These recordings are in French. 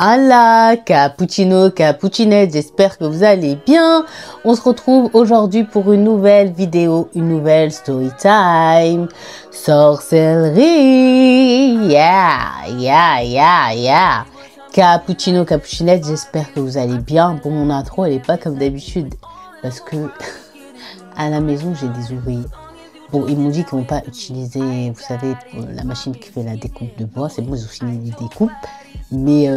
Allah, cappuccino, cappuccinette, j'espère que vous allez bien. On se retrouve aujourd'hui pour une nouvelle vidéo, une nouvelle story time. Sorcellerie, yeah. Cappuccino, cappuccinette, j'espère que vous allez bien. Bon, mon intro, elle est pas comme d'habitude parce que à la maison, j'ai des ouvriers. Bon, ils m'ont dit qu'ils vont pas utiliser, vous savez, la machine qui fait la découpe de bois. C'est bon, ils ont fini les découpes. Mais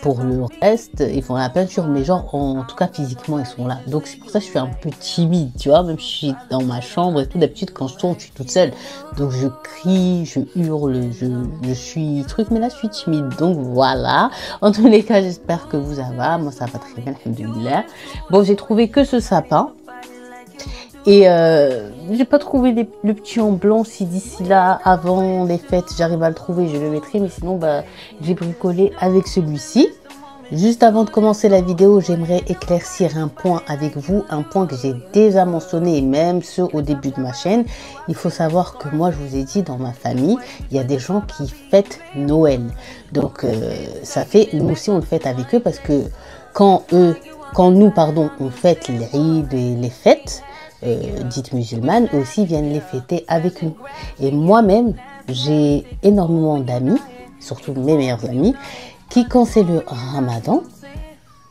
pour le reste, ils font la peinture. Mais genre, en tout cas, physiquement, ils sont là. Donc, c'est pour ça que je suis un peu timide, tu vois. Même si je suis dans ma chambre et tout. D'habitude, quand je tourne, je suis toute seule. Donc, je crie, je hurle, je suis truc. Mais là, je suis timide. Donc, voilà. En tous les cas, j'espère que vous ça va. Moi, ça va très bien, alhamdoulilah. Bon, j'ai trouvé que ce sapin. Et j'ai pas trouvé le petit en blanc. Si d'ici là, avant les fêtes, j'arrive à le trouver, je le mettrai. Mais sinon, bah, j'ai bricolé avec celui-ci. Juste avant de commencer la vidéo, j'aimerais éclaircir un point avec vous. Un point que j'ai déjà mentionné, et même ce au début de ma chaîne. Il faut savoir que moi, je vous ai dit, dans ma famille, il y a des gens qui fêtent Noël. Donc, ça fait, nous aussi, on le fête avec eux. Parce que quand nous, on fête les Eid et les fêtes, dites musulmanes, aussi viennent les fêter avec nous. Et moi-même, j'ai énormément d'amis, surtout mes meilleurs amis, qui quand c'est le Ramadan,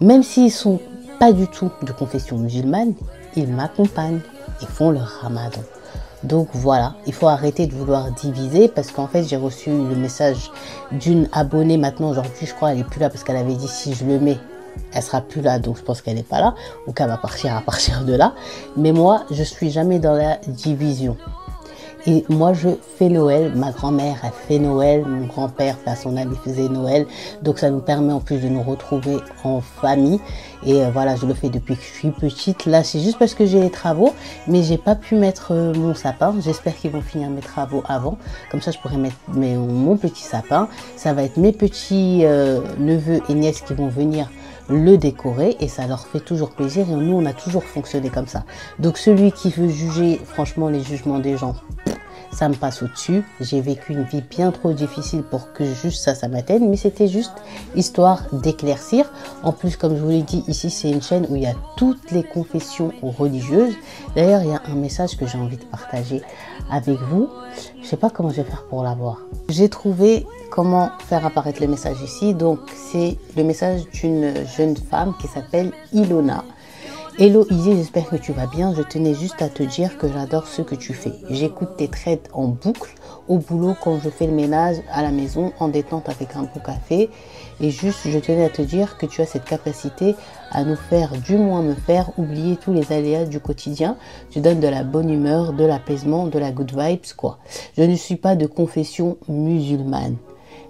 même s'ils sont pas du tout de confession musulmane, ils m'accompagnent et font le Ramadan. Donc voilà, il faut arrêter de vouloir diviser parce qu'en fait j'ai reçu le message d'une abonnée maintenant aujourd'hui, je crois elle est plus là parce qu'elle avait dit si je le mets elle sera plus là, donc je pense qu'elle n'est pas là ou qu'elle va partir à partir de là. Mais moi, je suis jamais dans la division. Et moi, je fais Noël. Ma grand-mère, elle fait Noël. Mon grand-père, à son âme, il faisait Noël. Donc, ça nous permet en plus de nous retrouver en famille. Et voilà, je le fais depuis que je suis petite. Là, c'est juste parce que j'ai les travaux. Mais j'ai pas pu mettre mon sapin. J'espère qu'ils vont finir mes travaux avant. Comme ça, je pourrais mettre mon petit sapin. Ça va être mes petits neveux et nièces qui vont venir le décorer et ça leur fait toujours plaisir et nous on a toujours fonctionné comme ça. Donc celui qui veut juger, franchement les jugements des gens, ça me passe au-dessus. J'ai vécu une vie bien trop difficile pour que juste ça m'atteigne, mais c'était juste histoire d'éclaircir. En plus, comme je vous l'ai dit, ici c'est une chaîne où il y a toutes les confessions religieuses. D'ailleurs, il y a un message que j'ai envie de partager avec vous. Je sais pas comment je vais faire pour l'avoir. J'ai trouvé comment faire apparaître le message ici. Donc, c'est le message d'une jeune femme qui s'appelle Ilona. Hello Izzy, j'espère que tu vas bien. Je tenais juste à te dire que j'adore ce que tu fais. J'écoute tes trades en boucle, au boulot, quand je fais le ménage, à la maison, en détente avec un bon café. Et juste, je tenais à te dire que tu as cette capacité à nous faire, du moins me faire, oublier tous les aléas du quotidien. Tu donnes de la bonne humeur, de l'apaisement, de la good vibes, quoi. Je ne suis pas de confession musulmane.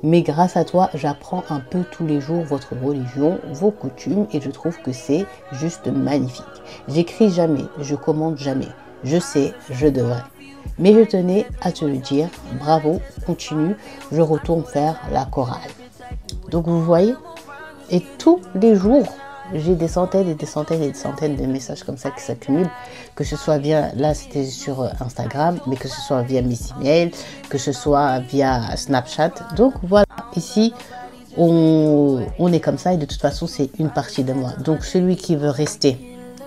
Mais grâce à toi, j'apprends un peu tous les jours votre religion, vos coutumes et je trouve que c'est juste magnifique. J'écris jamais, je commente jamais. Je sais, je devrais. Mais je tenais à te le dire, bravo, continue, je retourne faire la chorale. Donc vous voyez, et tous les jours, j'ai des centaines et des centaines et des centaines de messages comme ça qui s'accumulent, que ce soit via, là c'était sur Instagram, mais que ce soit via mes emails, que ce soit via Snapchat. Donc voilà, ici on est comme ça et de toute façon c'est une partie de moi. Donc celui qui veut rester,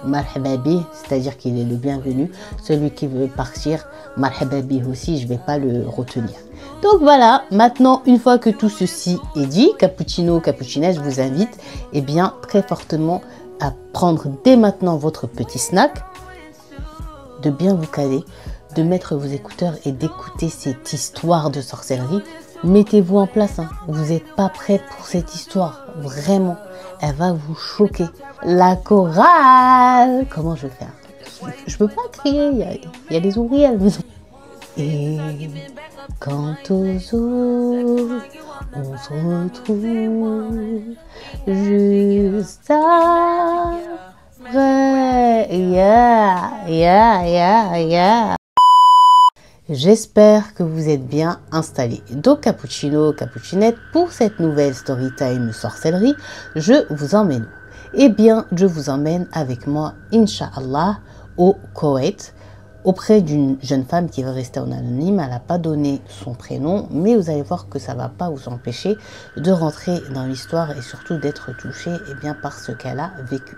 marhababi, c'est-à-dire qu'il est le bienvenu. Celui qui veut partir, marhababi aussi, je ne vais pas le retenir. Donc voilà, maintenant, une fois que tout ceci est dit, cappuccino, cappuccinette, je vous invite bien, très fortement à prendre dès maintenant votre petit snack, de bien vous caler, de mettre vos écouteurs et d'écouter cette histoire de sorcellerie. Mettez-vous en place, hein. Vous n'êtes pas prêts pour cette histoire, vraiment, elle va vous choquer. La chorale, comment je vais faire? Je peux pas crier, il y a des ouvriers à la maison. Et quand aux eaux, on se retrouve juste après. Yeah. J'espère que vous êtes bien installés. Donc cappuccino, cappuccinette, pour cette nouvelle story time sorcellerie, je vous emmène où? Eh bien, je vous emmène avec moi, Inch'Allah, au Koweït, auprès d'une jeune femme qui veut rester en anonyme. Elle n'a pas donné son prénom, mais vous allez voir que ça ne va pas vous empêcher de rentrer dans l'histoire et surtout d'être touché par ce qu'elle a vécu.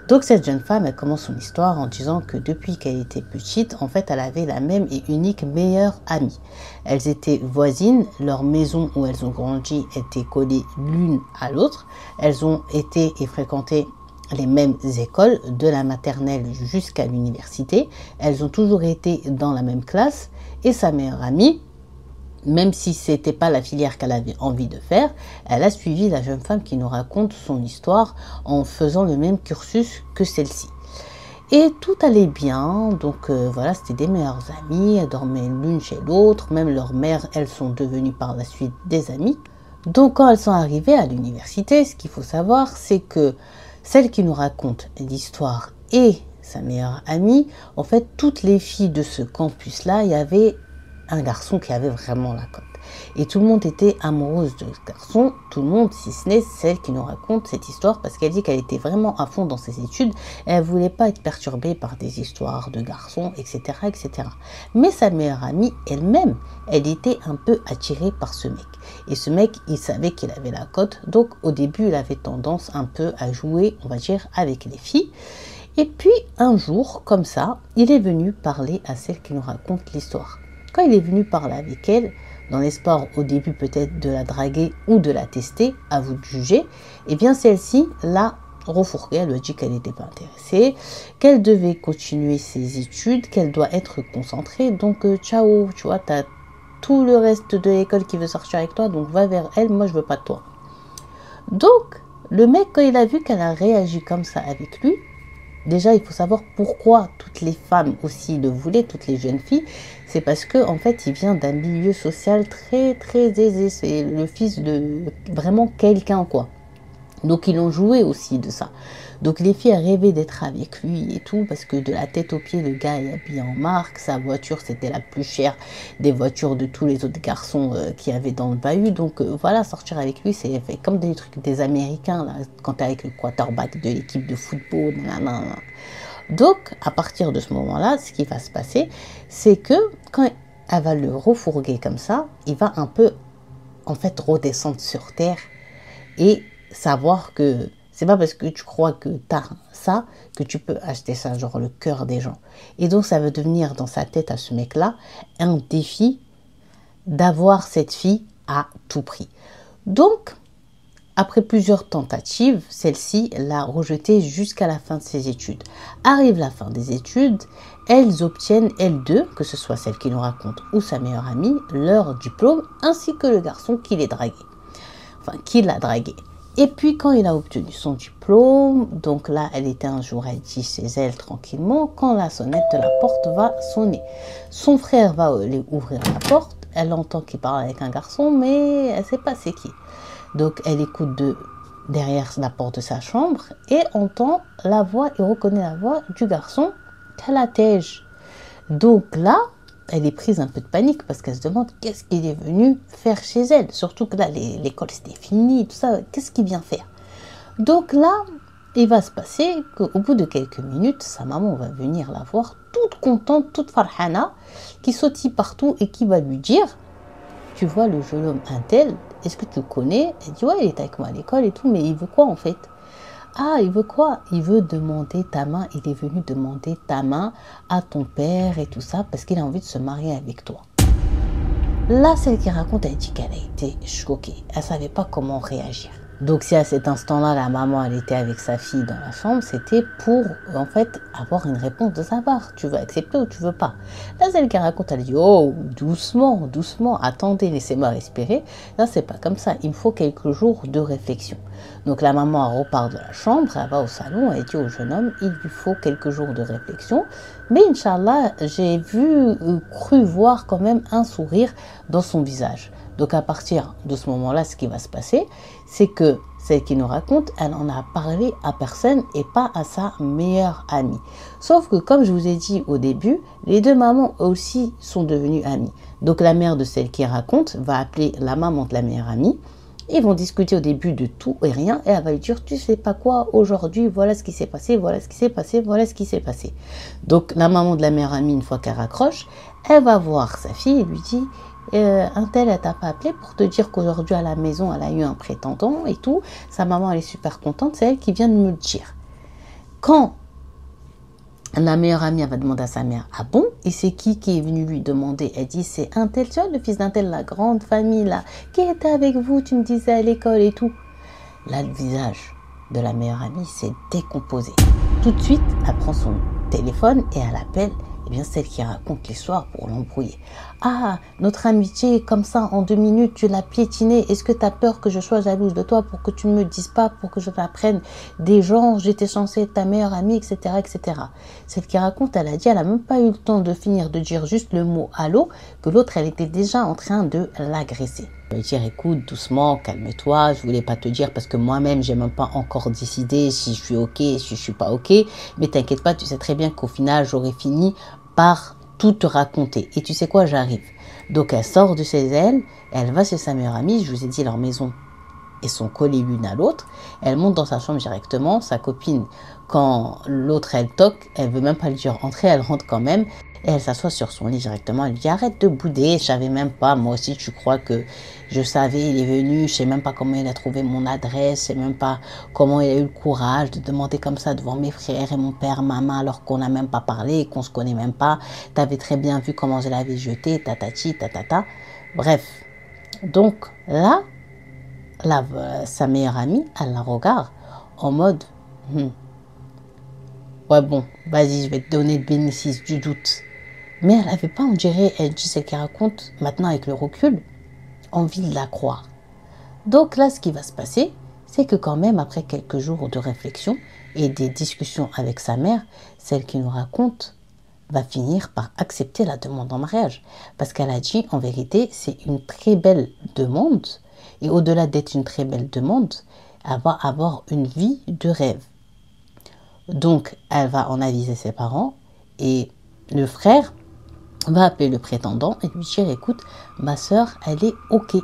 Donc cette jeune femme, elle commence son histoire en disant que depuis qu'elle était petite, en fait, elle avait la même et unique meilleure amie. Elles étaient voisines, leur maison où elles ont grandi était collée l'une à l'autre. Elles ont été et fréquenté les mêmes écoles, de la maternelle jusqu'à l'université. Elles ont toujours été dans la même classe et sa meilleure amie, même si ce n'était pas la filière qu'elle avait envie de faire, elle a suivi la jeune femme qui nous raconte son histoire en faisant le même cursus que celle-ci. Et tout allait bien, donc voilà, c'était des meilleures amies, elles dormaient l'une chez l'autre, même leurs mères, elles sont devenues par la suite des amies. Donc quand elles sont arrivées à l'université, ce qu'il faut savoir, c'est que celle qui nous raconte l'histoire et sa meilleure amie, en fait, toutes les filles de ce campus-là, il y avait un garçon qui avait vraiment la cote. Et tout le monde était amoureuse de ce garçon, tout le monde, si ce n'est celle qui nous raconte cette histoire, parce qu'elle dit qu'elle était vraiment à fond dans ses études, et elle voulait pas être perturbée par des histoires de garçons, etc., etc. Mais sa meilleure amie, elle-même, elle était un peu attirée par ce mec. Et ce mec, il savait qu'il avait la cote, donc au début, il avait tendance un peu à jouer, on va dire, avec les filles. Et puis, un jour, comme ça, il est venu parler à celle qui nous raconte l'histoire. Quand il est venu parler avec elle, dans l'espoir au début peut-être de la draguer ou de la tester, à vous de juger, eh bien celle-ci l'a refourguée, elle lui a dit qu'elle n'était pas intéressée, qu'elle devait continuer ses études, qu'elle doit être concentrée, donc ciao, tu vois, t'as tout le reste de l'école qui veut sortir avec toi, donc va vers elle, moi je veux pas de toi. Donc, le mec, quand il a vu qu'elle a réagi comme ça avec lui, déjà, il faut savoir pourquoi toutes les femmes aussi le voulaient, toutes les jeunes filles. C'est parce que en fait, il vient d'un milieu social très très aisé. C'est le fils de vraiment quelqu'un, quoi. Donc, ils ont joué aussi de ça. Donc, les filles rêvaient d'être avec lui et tout, parce que de la tête aux pieds, le gars est habillé en marque. Sa voiture, c'était la plus chère des voitures de tous les autres garçons qu'il y avait dans le bahut. Donc, voilà, sortir avec lui, c'est fait comme des trucs des Américains, là, quand t'es avec le quarterback de l'équipe de football. Nanana. Donc, à partir de ce moment-là, ce qui va se passer, c'est que quand elle va le refourguer comme ça, il va un peu, en fait, redescendre sur terre et savoir que c'est pas parce que tu crois que tu as ça que tu peux acheter ça, genre le cœur des gens. Et donc ça veut devenir dans sa tête à ce mec-là un défi d'avoir cette fille à tout prix. Donc, après plusieurs tentatives, celle-ci l'a rejetée jusqu'à la fin de ses études. Arrive la fin des études, elles obtiennent, elles deux, que ce soit celle qui nous raconte ou sa meilleure amie, leur diplôme ainsi que le garçon qui les draguait. Enfin, qui l'a dragué. Et puis quand il a obtenu son diplôme, donc là elle était un jour, elle dit chez elle tranquillement, quand la sonnette de la porte va sonner. Son frère va aller ouvrir la porte, elle entend qu'il parle avec un garçon, mais elle ne sait pas c'est qui. Donc elle écoute derrière la porte de sa chambre et entend la voix et reconnaît la voix du garçon qu'elle attège. Donc là, elle est prise un peu de panique parce qu'elle se demande qu'est-ce qu'il est venu faire chez elle. Surtout que là, l'école c'était fini, tout ça, qu'est-ce qu'il vient faire? Donc là, il va se passer qu'au bout de quelques minutes, sa maman va venir la voir toute contente, toute farhana, qui sautille partout et qui va lui dire, tu vois le jeune homme un tel, est-ce que tu le connais? Elle dit, ouais, il est avec moi à l'école et tout, mais il veut quoi en fait? Ah, il veut quoi? Il veut demander ta main. Il est venu demander ta main à ton père et tout ça parce qu'il a envie de se marier avec toi. Là, celle qui raconte, elle dit qu'elle a été choquée. Elle ne savait pas comment réagir. Donc si à cet instant-là, la maman, elle était avec sa fille dans la chambre, c'était pour, en fait, avoir une réponse de sa part. Tu veux accepter ou tu veux pas? Là, celle qui raconte, elle dit, oh, doucement, doucement, attendez, laissez-moi respirer. Là, c'est pas comme ça. Il me faut quelques jours de réflexion. Donc la maman, elle repart de la chambre, elle va au salon, elle dit au jeune homme, il lui faut quelques jours de réflexion. Mais Inch'Allah, j'ai cru voir quand même un sourire dans son visage. Donc à partir de ce moment-là, ce qui va se passer, c'est que celle qui nous raconte, elle en a parlé à personne et pas à sa meilleure amie. Sauf que comme je vous ai dit au début, les deux mamans aussi sont devenues amies. Donc la mère de celle qui raconte va appeler la maman de la meilleure amie Ils vont discuter au début de tout et rien. Et elle va lui dire, tu sais pas quoi, aujourd'hui, voilà ce qui s'est passé, voilà ce qui s'est passé, voilà ce qui s'est passé. Donc la maman de la meilleure amie, une fois qu'elle raccroche, elle va voir sa fille et lui dit, un tel, elle t'a pas appelé pour te dire qu'aujourd'hui à la maison, elle a eu un prétendant et tout. Sa maman, elle est super contente, c'est elle qui vient de me le dire. Quand la meilleure amie, elle va demander à sa mère, ah bon? Et c'est qui est venu lui demander? Elle dit, c'est un tel, tu vois, le fils d'un tel, la grande famille là, qui était avec vous, tu me disais à l'école et tout. Là, le visage de la meilleure amie s'est décomposé. Tout de suite, elle prend son téléphone et elle appelle celle qui raconte l'histoire pour l'embrouiller. Ah, notre amitié, comme ça, en 2 minutes, tu l'as piétinée. Est-ce que tu as peur que je sois jalouse de toi pour que tu ne me dises pas, pour que je t'apprenne des gens, j'étais censée être ta meilleure amie, etc., etc. Celle qui raconte, elle a dit, elle n'a même pas eu le temps de finir de dire juste le mot allô, que l'autre, elle était déjà en train de l'agresser. Je vais dire, écoute, doucement, calme-toi, je voulais pas te dire parce que moi-même, j'ai même pas encore décidé si je suis ok, si je suis pas ok, mais t'inquiète pas, tu sais très bien qu'au final, j'aurais fini par tout te raconter. Et tu sais quoi, j'arrive. Donc elle sort de chez elle, elle va chez sa meilleure amie, je vous ai dit, leur maison et sont collées l'une à l'autre. Elle monte dans sa chambre directement, sa copine, quand l'autre elle toque, elle veut même pas lui dire entrer, elle rentre quand même. Et elle s'assoit sur son lit directement, elle lui dit arrête de bouder, je savais même pas, moi aussi tu crois que je savais, il est venu, je sais même pas comment il a trouvé mon adresse, je sais même pas comment il a eu le courage de demander comme ça devant mes frères et mon père, maman, alors qu'on n'a même pas parlé et qu'on se connaît même pas, t'avais très bien vu comment je l'avais jeté, tatati, tatata, bref. Donc là, sa meilleure amie, elle la regarde en mode ouais bon, vas-y, je vais te donner le bénéfice du doute. Mais elle n'avait pas, on dirait, elle dit celle qui raconte, maintenant avec le recul, envie de la croire. Donc là, ce qui va se passer, c'est que quand même, après quelques jours de réflexion et des discussions avec sa mère, celle qui nous raconte va finir par accepter la demande en mariage. Parce qu'elle a dit, en vérité, c'est une très belle demande. Et au-delà d'être une très belle demande, elle va avoir une vie de rêve. Donc, elle va en aviser ses parents et le frère va appeler le prétendant et lui dire, écoute, ma soeur, elle est OK.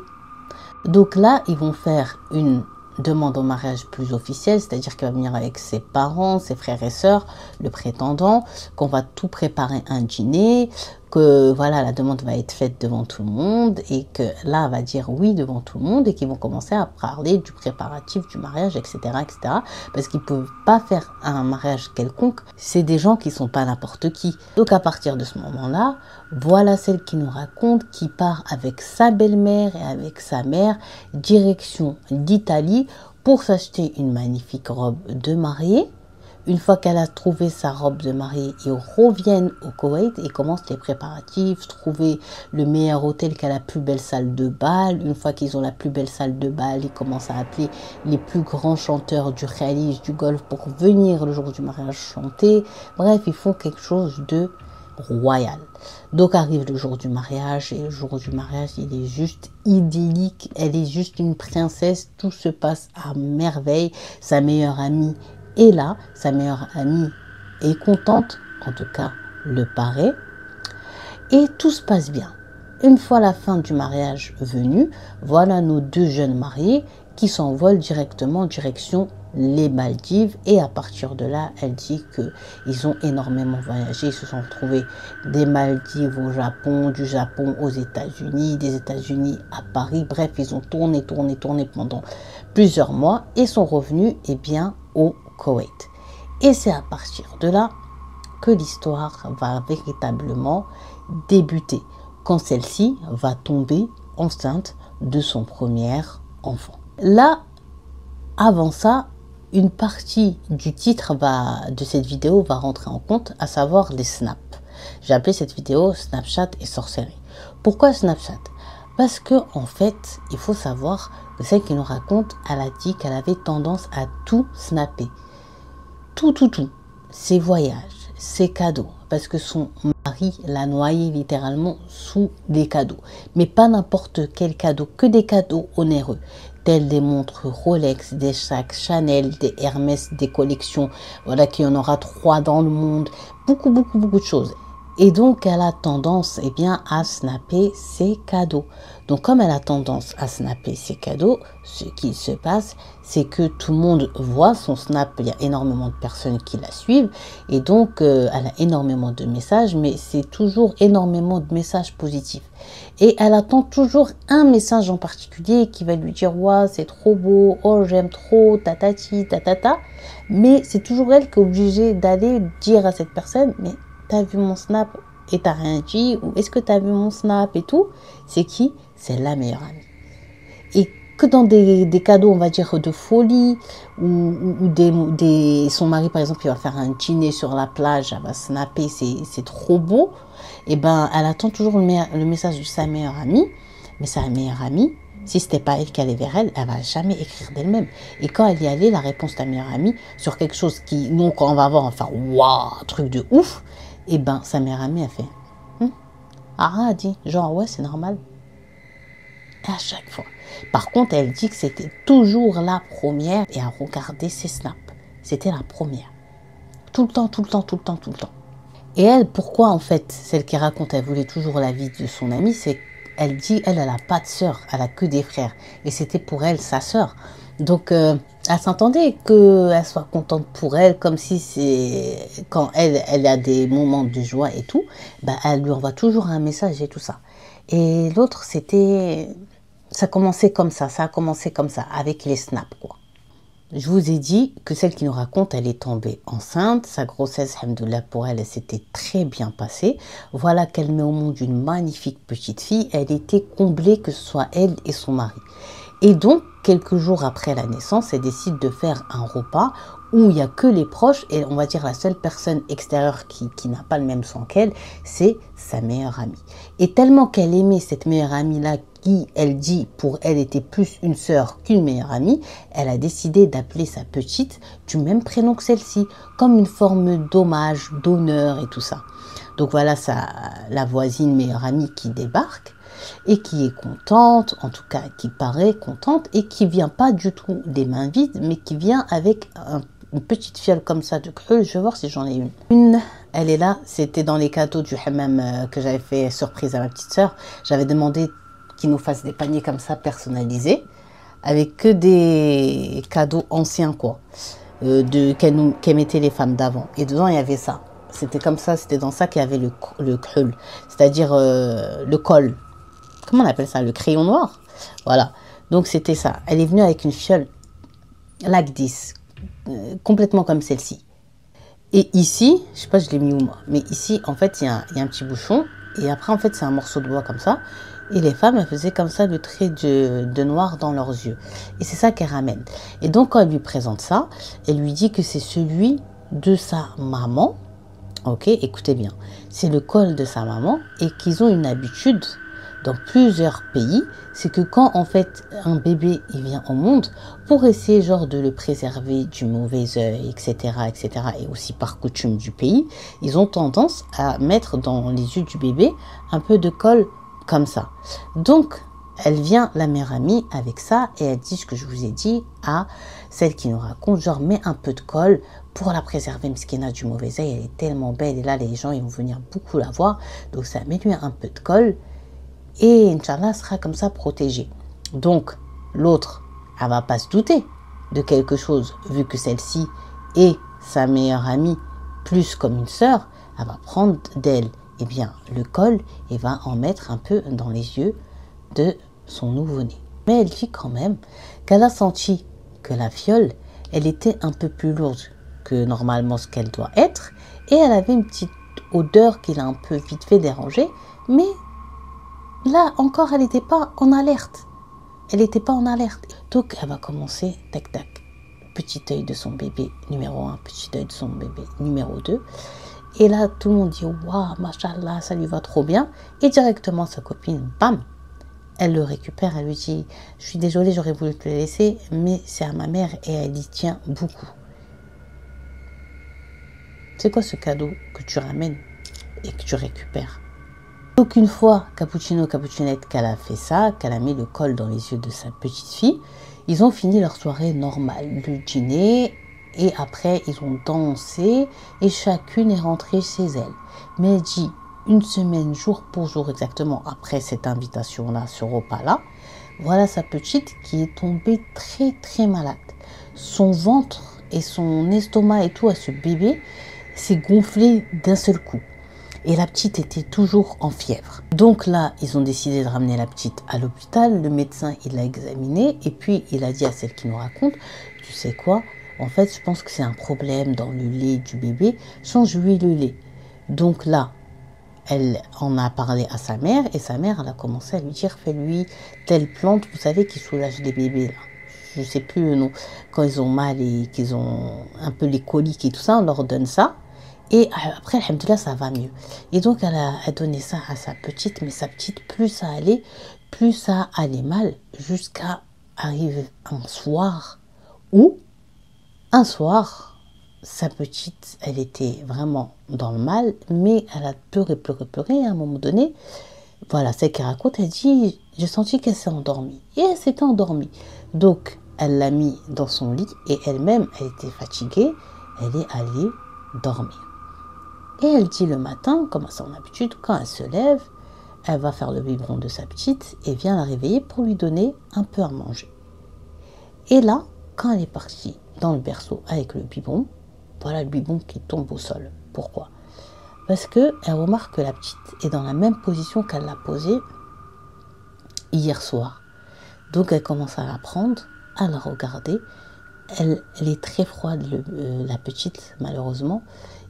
Donc là, ils vont faire une demande en mariage plus officielle, c'est-à-dire qu'il va venir avec ses parents, ses frères et sœurs, le prétendant, qu'on va tout préparer un dîner, que voilà, la demande va être faite devant tout le monde et que là, elle va dire oui devant tout le monde et qu'ils vont commencer à parler du préparatif du mariage, etc., etc. Parce qu'ils ne peuvent pas faire un mariage quelconque. C'est des gens qui ne sont pas n'importe qui. Donc à partir de ce moment-là, voilà celle qui nous raconte, qui part avec sa belle-mère et avec sa mère, direction d'Italie pour s'acheter une magnifique robe de mariée. Une fois qu'elle a trouvé sa robe de mariée, ils reviennent au Koweït et commencent les préparatifs, trouver le meilleur hôtel qui a la plus belle salle de bal. Une fois qu'ils ont la plus belle salle de bal, ils commencent à appeler les plus grands chanteurs du Khalij, du Golfe pour venir le jour du mariage chanter. Bref, ils font quelque chose de royal. Donc arrive le jour du mariage et le jour du mariage, il est juste idyllique. Elle est juste une princesse, tout se passe à merveille. Sa meilleure amie est là, sa meilleure amie est contente, en tout cas le paraît, et tout se passe bien. Une fois la fin du mariage venue, voilà nos 2 jeunes mariés qui s'envolent directement en direction les Maldives et à partir de là, elle dit qu'ils ont énormément voyagé, ils se sont retrouvés des Maldives au Japon, du Japon aux États-Unis, des États-Unis à Paris, bref, ils ont tourné pendant plusieurs mois et sont revenus au Koweït. Et c'est à partir de là que l'histoire va véritablement débuter, quand celle-ci va tomber enceinte de son premier enfant. Là, avant ça, une partie du titre de cette vidéo va rentrer en compte, à savoir les snaps. J'ai appelé cette vidéo Snapchat et sorcellerie. Pourquoi Snapchat? Parce que en fait, il faut savoir que celle qui nous raconte, elle a dit qu'elle avait tendance à tout snapper. Tout. Ses voyages, ses cadeaux. Parce que son mari l'a noyé littéralement sous des cadeaux. Mais pas n'importe quel cadeau, que des cadeaux onéreux. Tels des montres Rolex, des sacs Chanel, des Hermès, des collections. Voilà qu'il y en aura 3 dans le monde. Beaucoup de choses. Et donc, elle a tendance à snapper ses cadeaux. Donc comme elle a tendance à snapper ses cadeaux, ce qui se passe, c'est que tout le monde voit son snap, il y a énormément de personnes qui la suivent, et donc elle a énormément de messages, mais c'est toujours énormément de messages positifs. Et elle attend toujours un message en particulier qui va lui dire « Waouh, c'est trop beau, oh j'aime trop, tatati, tatata ». Mais c'est toujours elle qui est obligée d'aller dire à cette personne « Mais t'as vu mon snap et t'as rien dit ?» ou « Est-ce que t'as vu mon snap ?» et tout. C'est qui? C'est la meilleure amie. Et que dans des cadeaux, on va dire, de folie, ou son mari, par exemple, il va faire un dîner sur la plage, elle va snapper, c'est trop beau, et ben elle attend toujours le message de sa meilleure amie, mais sa meilleure amie, si c'était pas elle qui allait vers elle, elle va jamais écrire d'elle-même. Et quand elle y allait, la réponse de ta meilleure amie, sur quelque chose qui, nous, quand on va voir, on va faire « Waouh, truc de ouf », et ben sa meilleure amie, a fait « Ah, dit, genre, ouais, c'est normal ». À chaque fois. Par contre, elle dit que c'était toujours la première et à regarder ses snaps. C'était la première. Tout le temps, tout le temps, tout le temps, tout le temps. Et elle, pourquoi en fait, celle qui raconte, elle voulait toujours la vie de son amie, c'est qu'elle dit, elle n'a pas de sœur, elle a que des frères. Et c'était pour elle sa sœur. Donc, elle s'entendait qu'elle soit contente pour elle, comme si c'est quand elle a des moments de joie et tout, ben, elle lui envoie toujours un message et tout ça. Et l'autre, c'était... Ça a commencé comme ça, avec les snaps, quoi. Je vous ai dit que celle qui nous raconte, elle est tombée enceinte. Sa grossesse, alhamdoulilah, pour elle, elle s'était très bien passée. Voilà qu'elle met au monde une magnifique petite fille. Elle était comblée, que ce soit elle et son mari. Et donc, quelques jours après la naissance, elle décide de faire un repas où il n'y a que les proches, et on va dire la seule personne extérieure qui n'a pas le même sang qu'elle, c'est sa meilleure amie. Et tellement qu'elle aimait cette meilleure amie-là, qui, elle dit, pour elle était plus une sœur qu'une meilleure amie, elle a décidé d'appeler sa petite du même prénom que celle-ci, comme une forme d'hommage, d'honneur et tout ça. Donc voilà la voisine meilleure amie qui débarque et qui est contente, en tout cas qui paraît contente, et qui vient pas du tout des mains vides, mais qui vient avec une petite fiole comme ça de creux. Je vais voir si j'en ai une. Une, elle est là, c'était dans les cadeaux du hammam que j'avais fait surprise à ma petite sœur. J'avais demandé qu'ils nous fassent des paniers comme ça personnalisés, avec que des cadeaux anciens, quoi, qu'elles mettaient les femmes d'avant. Et dedans, il y avait ça. C'était comme ça, c'était dans ça qu'il y avait le krul, c'est-à-dire le col. Comment on appelle ça? Le crayon noir. Voilà. Donc, c'était ça. Elle est venue avec une fiole like this, complètement comme celle-ci. Et ici, je sais pas, je l'ai mis où moi, mais ici, en fait, il y a un petit bouchon. Et après, en fait, c'est un morceau de bois comme ça. Et les femmes, elles faisaient comme ça le trait de noir dans leurs yeux. Et c'est ça qu'elle ramène. Et donc, quand elle lui présente ça, elle lui dit que c'est celui de sa maman. Ok, écoutez bien. C'est le col de sa maman et qu'ils ont une habitude dans plusieurs pays, c'est que quand en fait un bébé il vient au monde, pour essayer genre de le préserver du mauvais œil, etc., et aussi par coutume du pays, ils ont tendance à mettre dans les yeux du bébé un peu de colle comme ça. Donc, elle vient, la mère amie, avec ça, et elle dit ce que je vous ai dit à celle qui nous raconte, genre mets un peu de colle pour la préserver, Mskina, du mauvais œil, elle est tellement belle, et là les gens ils vont venir beaucoup la voir, donc ça met lui un peu de colle, et Inch'Allah sera comme ça protégée. Donc, l'autre, elle va pas se douter de quelque chose, vu que celle-ci est sa meilleure amie, plus comme une sœur, elle va prendre d'elle, eh bien, le col, et va en mettre un peu dans les yeux de son nouveau-né. Mais elle dit quand même qu'elle a senti que la fiole, elle était un peu plus lourde que normalement ce qu'elle doit être, et elle avait une petite odeur qui l'a un peu vite fait déranger, mais là, encore, elle n'était pas en alerte. Elle n'était pas en alerte. Donc, elle va commencer, tac, tac, petit œil de son bébé numéro 1, petit œil de son bébé numéro 2. Et là, tout le monde dit, waouh, machallah, ça lui va trop bien. Et directement, sa copine, bam, elle le récupère, elle lui dit, je suis désolée, j'aurais voulu te le laisser, mais c'est à ma mère et elle y tient beaucoup. C'est quoi ce cadeau que tu ramènes et que tu récupères? Donc une fois Cappuccino-Cappuccinette qu'elle a fait ça, qu'elle a mis le col dans les yeux de sa petite fille, ils ont fini leur soirée normale, le dîner, et après ils ont dansé et chacune est rentrée chez elle. Mais elle dit, une semaine, jour pour jour exactement, après cette invitation-là, ce repas-là, voilà sa petite qui est tombée très très malade. Son ventre et son estomac et tout à ce bébé s'est gonflé d'un seul coup. Et la petite était toujours en fièvre. Donc là, ils ont décidé de ramener la petite à l'hôpital. Le médecin, il l'a examinée et puis il a dit à celle qui nous raconte, tu sais quoi, en fait, je pense que c'est un problème dans le lait du bébé, change-lui le lait. Donc là, elle en a parlé à sa mère et sa mère, elle a commencé à lui dire, fais-lui telle plante, vous savez, qui soulage les bébés là. Je sais plus le nom. Quand ils ont mal et qu'ils ont un peu les coliques et tout ça, on leur donne ça. Et après, alhamdoulilah, ça va mieux. Et donc, elle a donné ça à sa petite, mais sa petite, plus ça allait, plus ça allait mal, jusqu'à arriver un soir où, sa petite, elle était vraiment dans le mal, mais elle a pleuré, pleuré, pleuré. À un moment donné, voilà, celle qui raconte, elle dit, j'ai senti qu'elle s'est endormie. Et elle s'était endormie. Donc, elle l'a mis dans son lit et elle-même, elle était fatiguée. Elle est allée dormir. Et elle dit le matin, comme à son habitude, quand elle se lève, elle va faire le biberon de sa petite et vient la réveiller pour lui donner un peu à manger. Et là, quand elle est partie dans le berceau avec le biberon, voilà le biberon qui tombe au sol. Pourquoi? Parce qu'elle remarque que la petite est dans la même position qu'elle l'a posée hier soir. Donc elle commence à la prendre, à la regarder. Elle est très froide, la petite, malheureusement.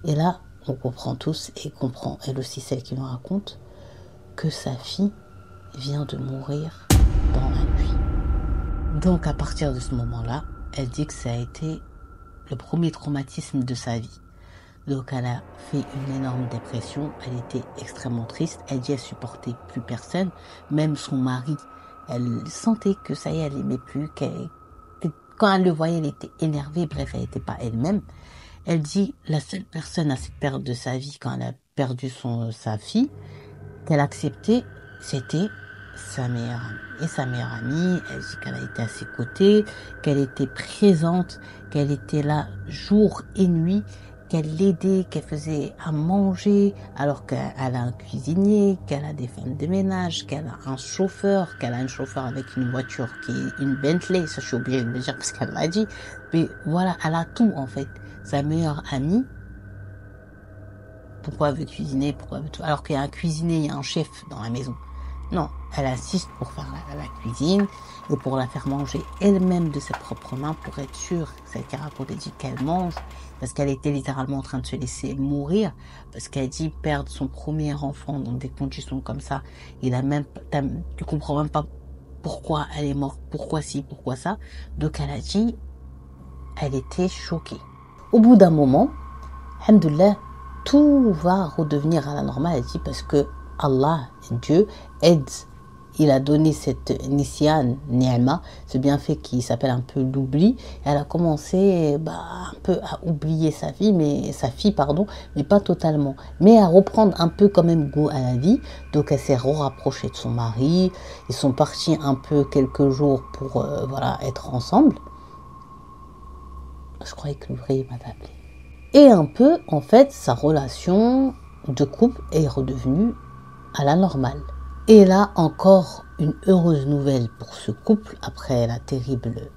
Et là, on comprend tous et comprend, elle aussi, celle qui nous raconte, que sa fille vient de mourir dans la nuit. Donc à partir de ce moment-là, elle dit que ça a été le premier traumatisme de sa vie. Donc elle a fait une énorme dépression, elle était extrêmement triste, elle dit qu'elle supportait plus personne, même son mari, elle sentait que ça y est, elle l'aimait plus, quand elle le voyait, elle était énervée, bref, elle n'était pas elle-même. Elle dit la seule personne à cette période de sa vie, quand elle a perdu sa fille, qu'elle acceptait, c'était sa meilleure amie. Et sa meilleure amie, elle dit qu'elle a été à ses côtés, qu'elle était présente, qu'elle était là jour et nuit, qu'elle l'aidait, qu'elle faisait à manger, alors qu'elle a un cuisinier, qu'elle a des femmes de ménage, qu'elle a un chauffeur, qu'elle a un chauffeur avec une voiture qui est une Bentley, ça je suis obligée de le dire parce qu'elle m'a dit. Mais voilà, elle a tout en fait. Sa meilleure amie, pourquoi elle veut cuisiner, pourquoi elle veut tout, alors qu'il y a un cuisinier, il y a un chef dans la maison. Non, elle assiste pour faire la cuisine et pour la faire manger elle-même de ses propres mains pour être sûre, celle qui raconte, elle dit qu'elle mange, parce qu'elle était littéralement en train de se laisser mourir, parce qu'elle dit perdre son premier enfant dans des conditions comme ça, tu comprends même pas pourquoi elle est morte, pourquoi ci, pourquoi ça. Donc elle a dit, elle était choquée. Au bout d'un moment, alhamdoulilah, tout va redevenir à la normale, elle dit, parce que Allah, Dieu, aide. Il a donné cette nisyan, ni'ma, ce bienfait qui s'appelle un peu l'oubli. Elle a commencé un peu à oublier sa fille, mais pas totalement. Mais à reprendre un peu quand même goût à la vie. Donc elle s'est rapprochée de son mari. Ils sont partis un peu quelques jours pour être ensemble. Je croyais que l'ouvrier m'avait appelé. Et un peu, en fait, sa relation de couple est redevenue à la normale. Et là, encore une heureuse nouvelle pour ce couple, après la terrible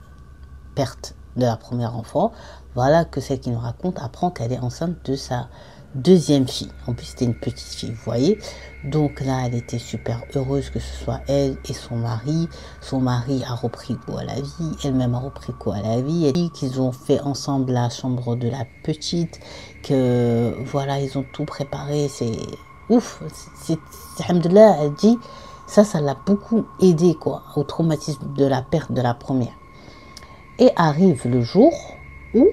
perte de la première enfant. Voilà que celle qui nous raconte apprend qu'elle est enceinte de sa deuxième fille. En plus, c'était une petite fille, vous voyez. Donc là, elle était super heureuse que ce soit elle et son mari. Son mari a repris goût à la vie, elle-même a repris goût à la vie. Elle dit qu'ils ont fait ensemble la chambre de la petite, que voilà, ils ont tout préparé. C'est ouf, alhamdoulilah, elle dit, ça l'a beaucoup aidé quoi, au traumatisme de la perte de la première. Et arrive le jour où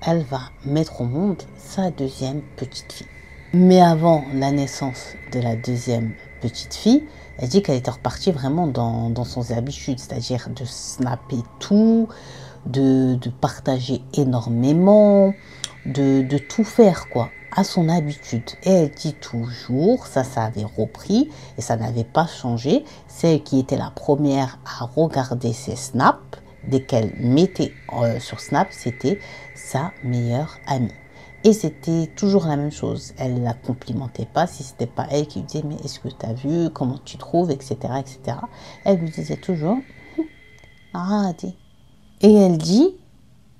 elle va mettre au monde sa deuxième petite fille. Mais avant la naissance de la deuxième petite fille, elle dit qu'elle était repartie vraiment dans son habitude, c'est-à-dire de snapper tout, de partager énormément, de tout faire quoi, à son habitude. Et elle dit toujours, ça avait repris et ça n'avait pas changé. Celle qui était la première à regarder ses snaps, dès qu'elle mettait sur Snap, c'était sa meilleure amie. Et c'était toujours la même chose. Elle la complimentait pas si c'était pas elle qui lui disait mais est-ce que tu as vu, comment tu trouves, etc., etc. Elle lui disait toujours arrête. Et elle dit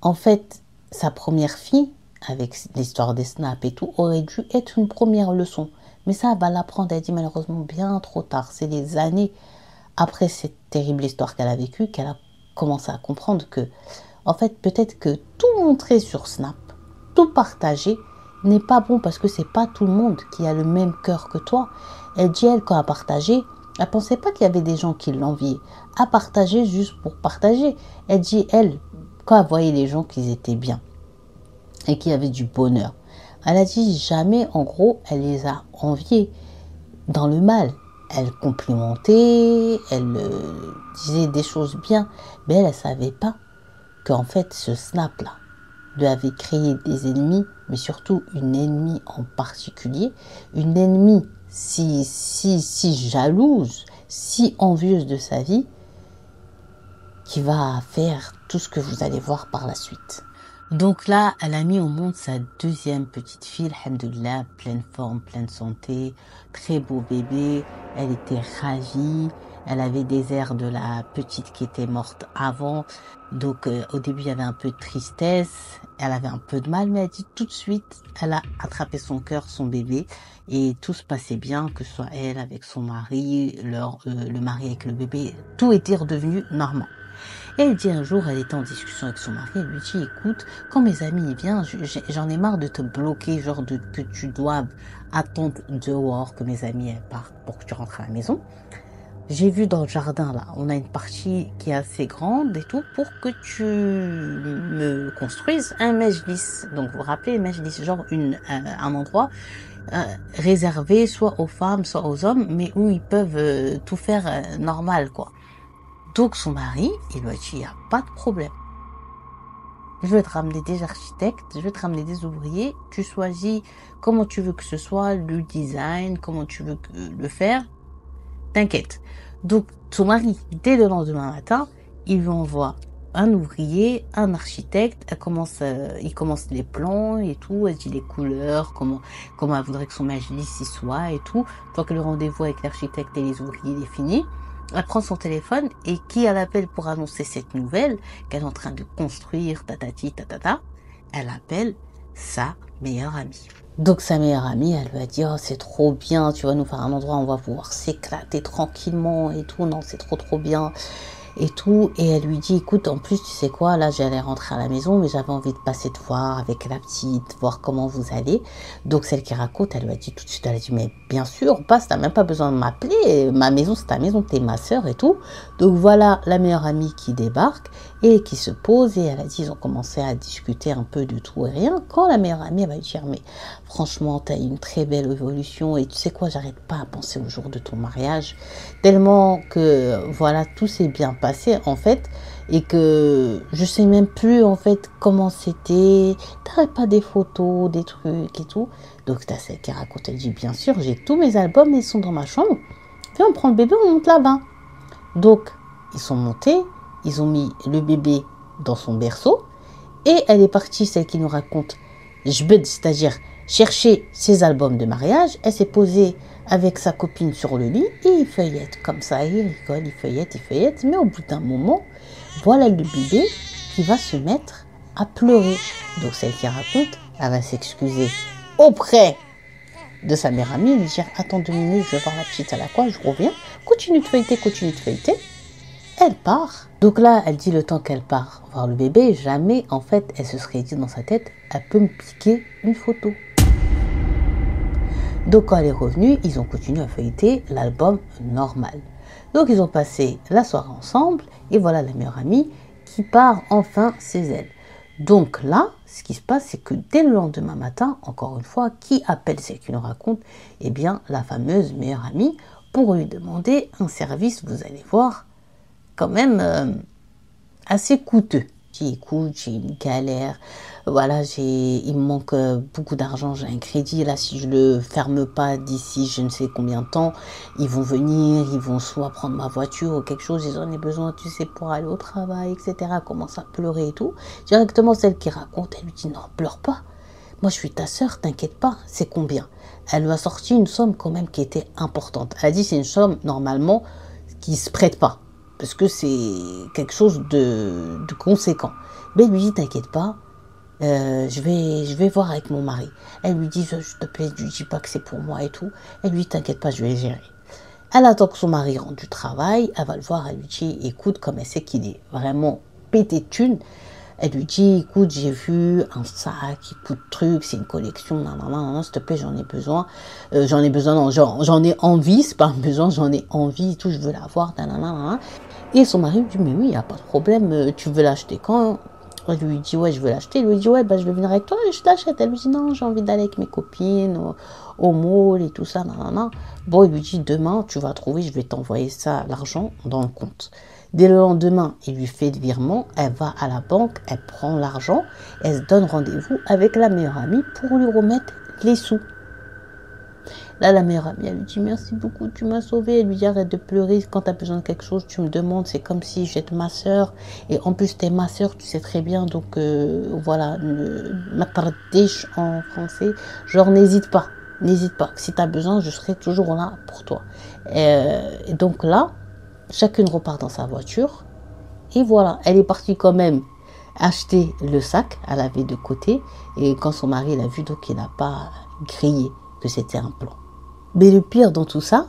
en fait sa première fille avec l'histoire des snaps et tout aurait dû être une première leçon. Mais ça, elle va l'apprendre. Elle dit malheureusement bien trop tard. C'est des années après cette terrible histoire qu'elle a vécue qu'elle a commencé à comprendre que en fait peut-être que tout montrer sur Snap, tout partager n'est pas bon parce que c'est pas tout le monde qui a le même cœur que toi. Elle dit, elle, quand elle a partagé, elle pensait pas qu'il y avait des gens qui l'enviaient. Elle partageait juste pour partager. Elle dit, elle, quand elle voyait les gens qui étaient bien et qui avaient du bonheur, elle a dit jamais, en gros, elle les a enviés dans le mal. Elle complimentait, elle disait des choses bien, mais elle ne savait pas qu'en fait, ce snap-là lui avait créé des ennemis, mais surtout une ennemie en particulier, une ennemie si jalouse, si envieuse de sa vie, qui va faire tout ce que vous allez voir par la suite. Donc là, elle a mis au monde sa deuxième petite fille, alhamdoulilah, pleine forme, pleine santé, très beau bébé. Elle était ravie. Elle avait des airs de la petite qui était morte avant. Donc au début, il y avait un peu de tristesse. Elle avait un peu de mal, mais elle dit tout de suite, elle a attrapé son cœur, son bébé. Et tout se passait bien, que ce soit elle avec son mari, le mari avec le bébé. Tout était redevenu normal. Et elle dit un jour, elle était en discussion avec son mari, elle lui dit, écoute, quand mes amis viennent, j'en ai marre de te bloquer, genre que tu dois attendre dehors que mes amis partent pour que tu rentres à la maison. J'ai vu dans le jardin, là, on a une partie qui est assez grande et tout, pour que tu me construises un majlis. Donc, vous vous rappelez, un majlis, genre un endroit réservé soit aux femmes, soit aux hommes, mais où ils peuvent tout faire normal, quoi. Donc son mari, il lui a dit, il n'y a pas de problème. Je vais te ramener des architectes, je vais te ramener des ouvriers, tu choisis comment tu veux que ce soit, le design, comment tu veux le faire, t'inquiète. Donc son mari, dès le lendemain matin, il lui envoie un ouvrier, un architecte, il commence les plans et tout, elle dit les couleurs, comment elle voudrait que son majlis y soit et tout. Tant que le rendez-vous avec l'architecte et les ouvriers est fini, elle prend son téléphone et qui elle appelle pour annoncer cette nouvelle qu'elle est en train de construire, tatati, tatata, elle appelle sa meilleure amie. Donc sa meilleure amie, elle lui a dit, oh c'est trop bien, tu vas nous faire un endroit où on va pouvoir s'éclater tranquillement et tout, non c'est trop bien. Et tout, et elle lui dit, écoute, en plus, tu sais quoi, là, j'allais rentrer à la maison, mais j'avais envie de passer te voir avec la petite, voir comment vous allez. Donc, celle qui raconte, elle lui a dit tout de suite, elle a dit, mais bien sûr, passe, t'as même pas besoin de m'appeler, ma maison, c'est ta maison, t'es ma sœur et tout. Donc, voilà la meilleure amie qui débarque et qui se pose, et elle a dit, ils ont commencé à discuter un peu de tout et rien, quand la meilleure amie, elle va lui dire, mais franchement, t'as eu une très belle évolution, et tu sais quoi, j'arrête pas à penser au jour de ton mariage, tellement que, voilà, tout s'est bien passé en fait, et que je sais même plus en fait comment c'était, t'as pas des photos, des trucs et tout. Donc t'as celle qui raconte, elle dit bien sûr, j'ai tous mes albums, ils sont dans ma chambre, viens on prend le bébé, on monte là-bas. Donc ils sont montés, ils ont mis le bébé dans son berceau, et elle est partie, celle qui nous raconte, c'est-à-dire chercher ses albums de mariage. Elle s'est posée avec sa copine sur le lit et il feuillette comme ça, il rigole, il feuillette, mais au bout d'un moment, voilà le bébé qui va se mettre à pleurer. Donc celle qui raconte, elle va s'excuser auprès de sa meilleure amie, lui dire, attends 2 minutes, je vais voir la petite à la quoi, je reviens, continue de feuilleter. Elle part. Donc là, elle dit le temps qu'elle part voir le bébé, jamais en fait elle se serait dit dans sa tête, elle peut me piquer une photo. Donc quand elle est revenue, ils ont continué à feuilleter l'album normal. Donc ils ont passé la soirée ensemble et voilà la meilleure amie qui part enfin chez elle. Donc là, ce qui se passe, c'est que dès le lendemain matin, encore une fois, qui appelle celle qui nous raconte? Eh bien, la fameuse meilleure amie pour lui demander un service, vous allez voir, quand même assez coûteux. J'ai écoute, j'ai une galère, voilà, il me manque beaucoup d'argent, j'ai un crédit, là si je le ferme pas d'ici je ne sais combien de temps, ils vont venir, ils vont soit prendre ma voiture ou quelque chose, ils en ont besoin, tu sais, pour aller au travail, etc. Elle commence à pleurer et tout. Directement celle qui raconte, elle lui dit non, pleure pas. moi je suis ta sœur, t'inquiète pas, c'est combien? Elle lui a sorti une somme quand même qui était importante. Elle a dit c'est une somme normalement qui se prête pas, parce que c'est quelque chose de conséquent. Mais elle lui dit t'inquiète pas, je vais voir avec mon mari. Elle lui dit s'il te plaît, je lui dis pas que c'est pour moi et tout. Elle lui dit t'inquiète pas, je vais gérer. Elle attend que son mari rentre du travail, elle va le voir, elle lui dit écoute, comme elle sait qu'il est vraiment pété de thunes, elle lui dit écoute, j'ai vu un sac, écoute truc, c'est une collection, non, s'il te plaît, j'en ai besoin, non, j'en ai envie, c'est pas un besoin, j'en ai envie, tout, je veux l'avoir, nanana. Et son mari lui dit mais oui, il n'y a pas de problème, tu veux l'acheter quand? Elle lui dit ouais, je veux l'acheter. Il lui dit ouais, bah, je vais venir avec toi et je t'achète. Elle lui dit non, j'ai envie d'aller avec mes copines au mall et tout ça. Nanana. Bon, il lui dit demain, tu vas trouver, je vais t'envoyer ça, l'argent dans le compte. Dès le lendemain, il lui fait le virement, elle va à la banque, elle prend l'argent, elle se donne rendez-vous avec la meilleure amie pour lui remettre les sous. Là, la meilleure amie, elle lui dit merci beaucoup, tu m'as sauvée. Elle lui dit arrête de pleurer, quand tu as besoin de quelque chose, tu me demandes, c'est comme si j'étais ma soeur. Et en plus, tu es ma soeur, tu sais très bien. Donc voilà, ma tardèche en français, genre n'hésite pas. N'hésite pas, si tu as besoin, je serai toujours là pour toi. Et donc là, chacune repart dans sa voiture. Et voilà, elle est partie quand même acheter le sac, elle avait de côté. Et quand son mari l'a vu, donc il n'a pas grillé que c'était un plan. Mais le pire dans tout ça,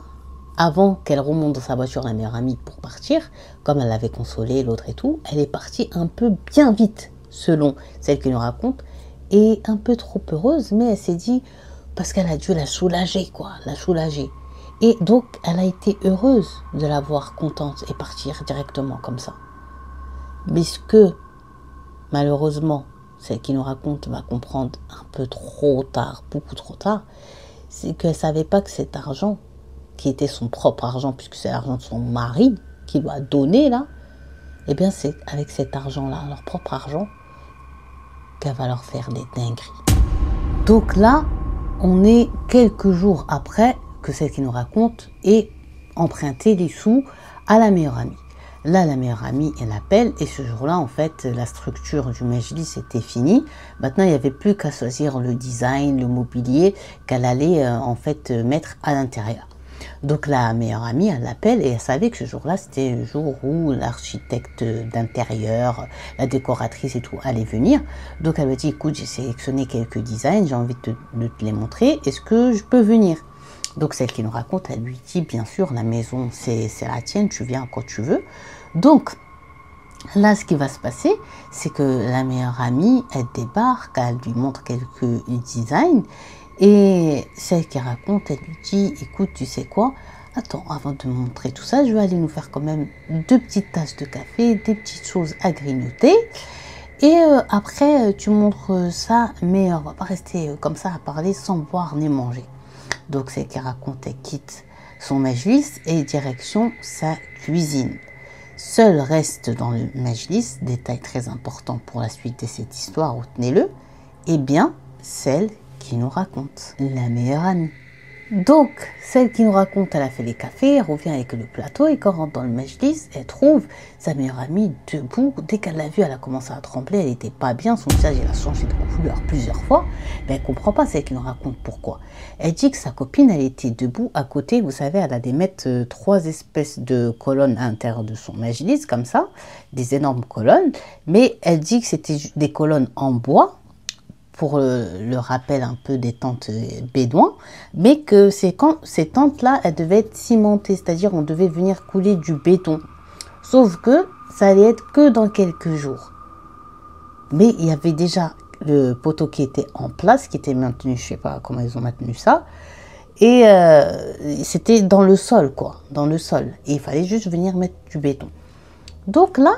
avant qu'elle remonte dans sa voiture, la meilleure amie, pour partir, comme elle l'avait consolée, l'autre et tout, elle est partie un peu bien vite, selon celle qui nous raconte, et un peu trop heureuse, mais elle s'est dit, parce qu'elle a dû la soulager, quoi, la soulager. Et donc, elle a été heureuse de la voir contente et partir directement comme ça. Mais ce que, malheureusement, celle qui nous raconte va comprendre un peu trop tard, beaucoup trop tard, c'est qu'elle ne savait pas que cet argent, qui était son propre argent, puisque c'est l'argent de son mari qui lui a donné là, eh bien c'est avec cet argent-là, leur propre argent, qu'elle va leur faire des dingueries. Donc là, on est quelques jours après que celle qui nous raconte ait emprunté les sous à la meilleure amie. Là, la meilleure amie, elle appelle et ce jour-là, en fait, la structure du Majlis était finie. Maintenant, il n'y avait plus qu'à choisir le design, le mobilier qu'elle allait en fait mettre à l'intérieur. Donc la meilleure amie, elle l'appelle et elle savait que ce jour-là, c'était le jour où l'architecte d'intérieur, la décoratrice et tout allait venir. Donc elle me dit, écoute, j'ai sélectionné quelques designs, j'ai envie de te les montrer, est-ce que je peux venir? Donc celle qui nous raconte, elle lui dit, bien sûr, la maison, c'est la tienne, tu viens quand tu veux. Donc là, ce qui va se passer, c'est que la meilleure amie, elle débarque, elle lui montre quelques designs. Et celle qui raconte, elle lui dit, écoute, tu sais quoi? Attends, avant de me montrer tout ça, je vais aller nous faire quand même 2 petites tasses de café, des petites choses à grignoter. Et après, tu montres ça, mais on va pas rester comme ça à parler sans boire ni manger. Donc celle qui raconte, elle quitte son majlis et direction sa cuisine. Seul reste dans le majlis, détail très important pour la suite de cette histoire, retenez-le, eh bien, celle qui nous raconte, la meilleure amie. Donc, celle qui nous raconte, elle a fait les cafés, elle revient avec le plateau et quand elle rentre dans le majlis, elle trouve sa meilleure amie debout. Dès qu'elle l'a vue, elle a commencé à trembler, elle n'était pas bien, son visage elle a changé de couleur plusieurs fois, mais elle ne comprend pas, celle qui nous raconte pourquoi. Elle dit que sa copine, elle était debout à côté, vous savez, elle a des mettre 3 espèces de colonnes à l'intérieur de son majlis, comme ça, des énormes colonnes, mais elle dit que c'était des colonnes en bois, pour le rappel un peu des tentes bédouins, mais que ces tentes-là, elles devaient être cimentées, c'est-à-dire on devait venir couler du béton. Sauf que ça allait être que dans quelques jours. Mais il y avait déjà le poteau qui était en place, qui était maintenu, je ne sais pas comment ils ont maintenu ça, et c'était dans le sol, quoi, dans le sol. Et il fallait juste venir mettre du béton. Donc là,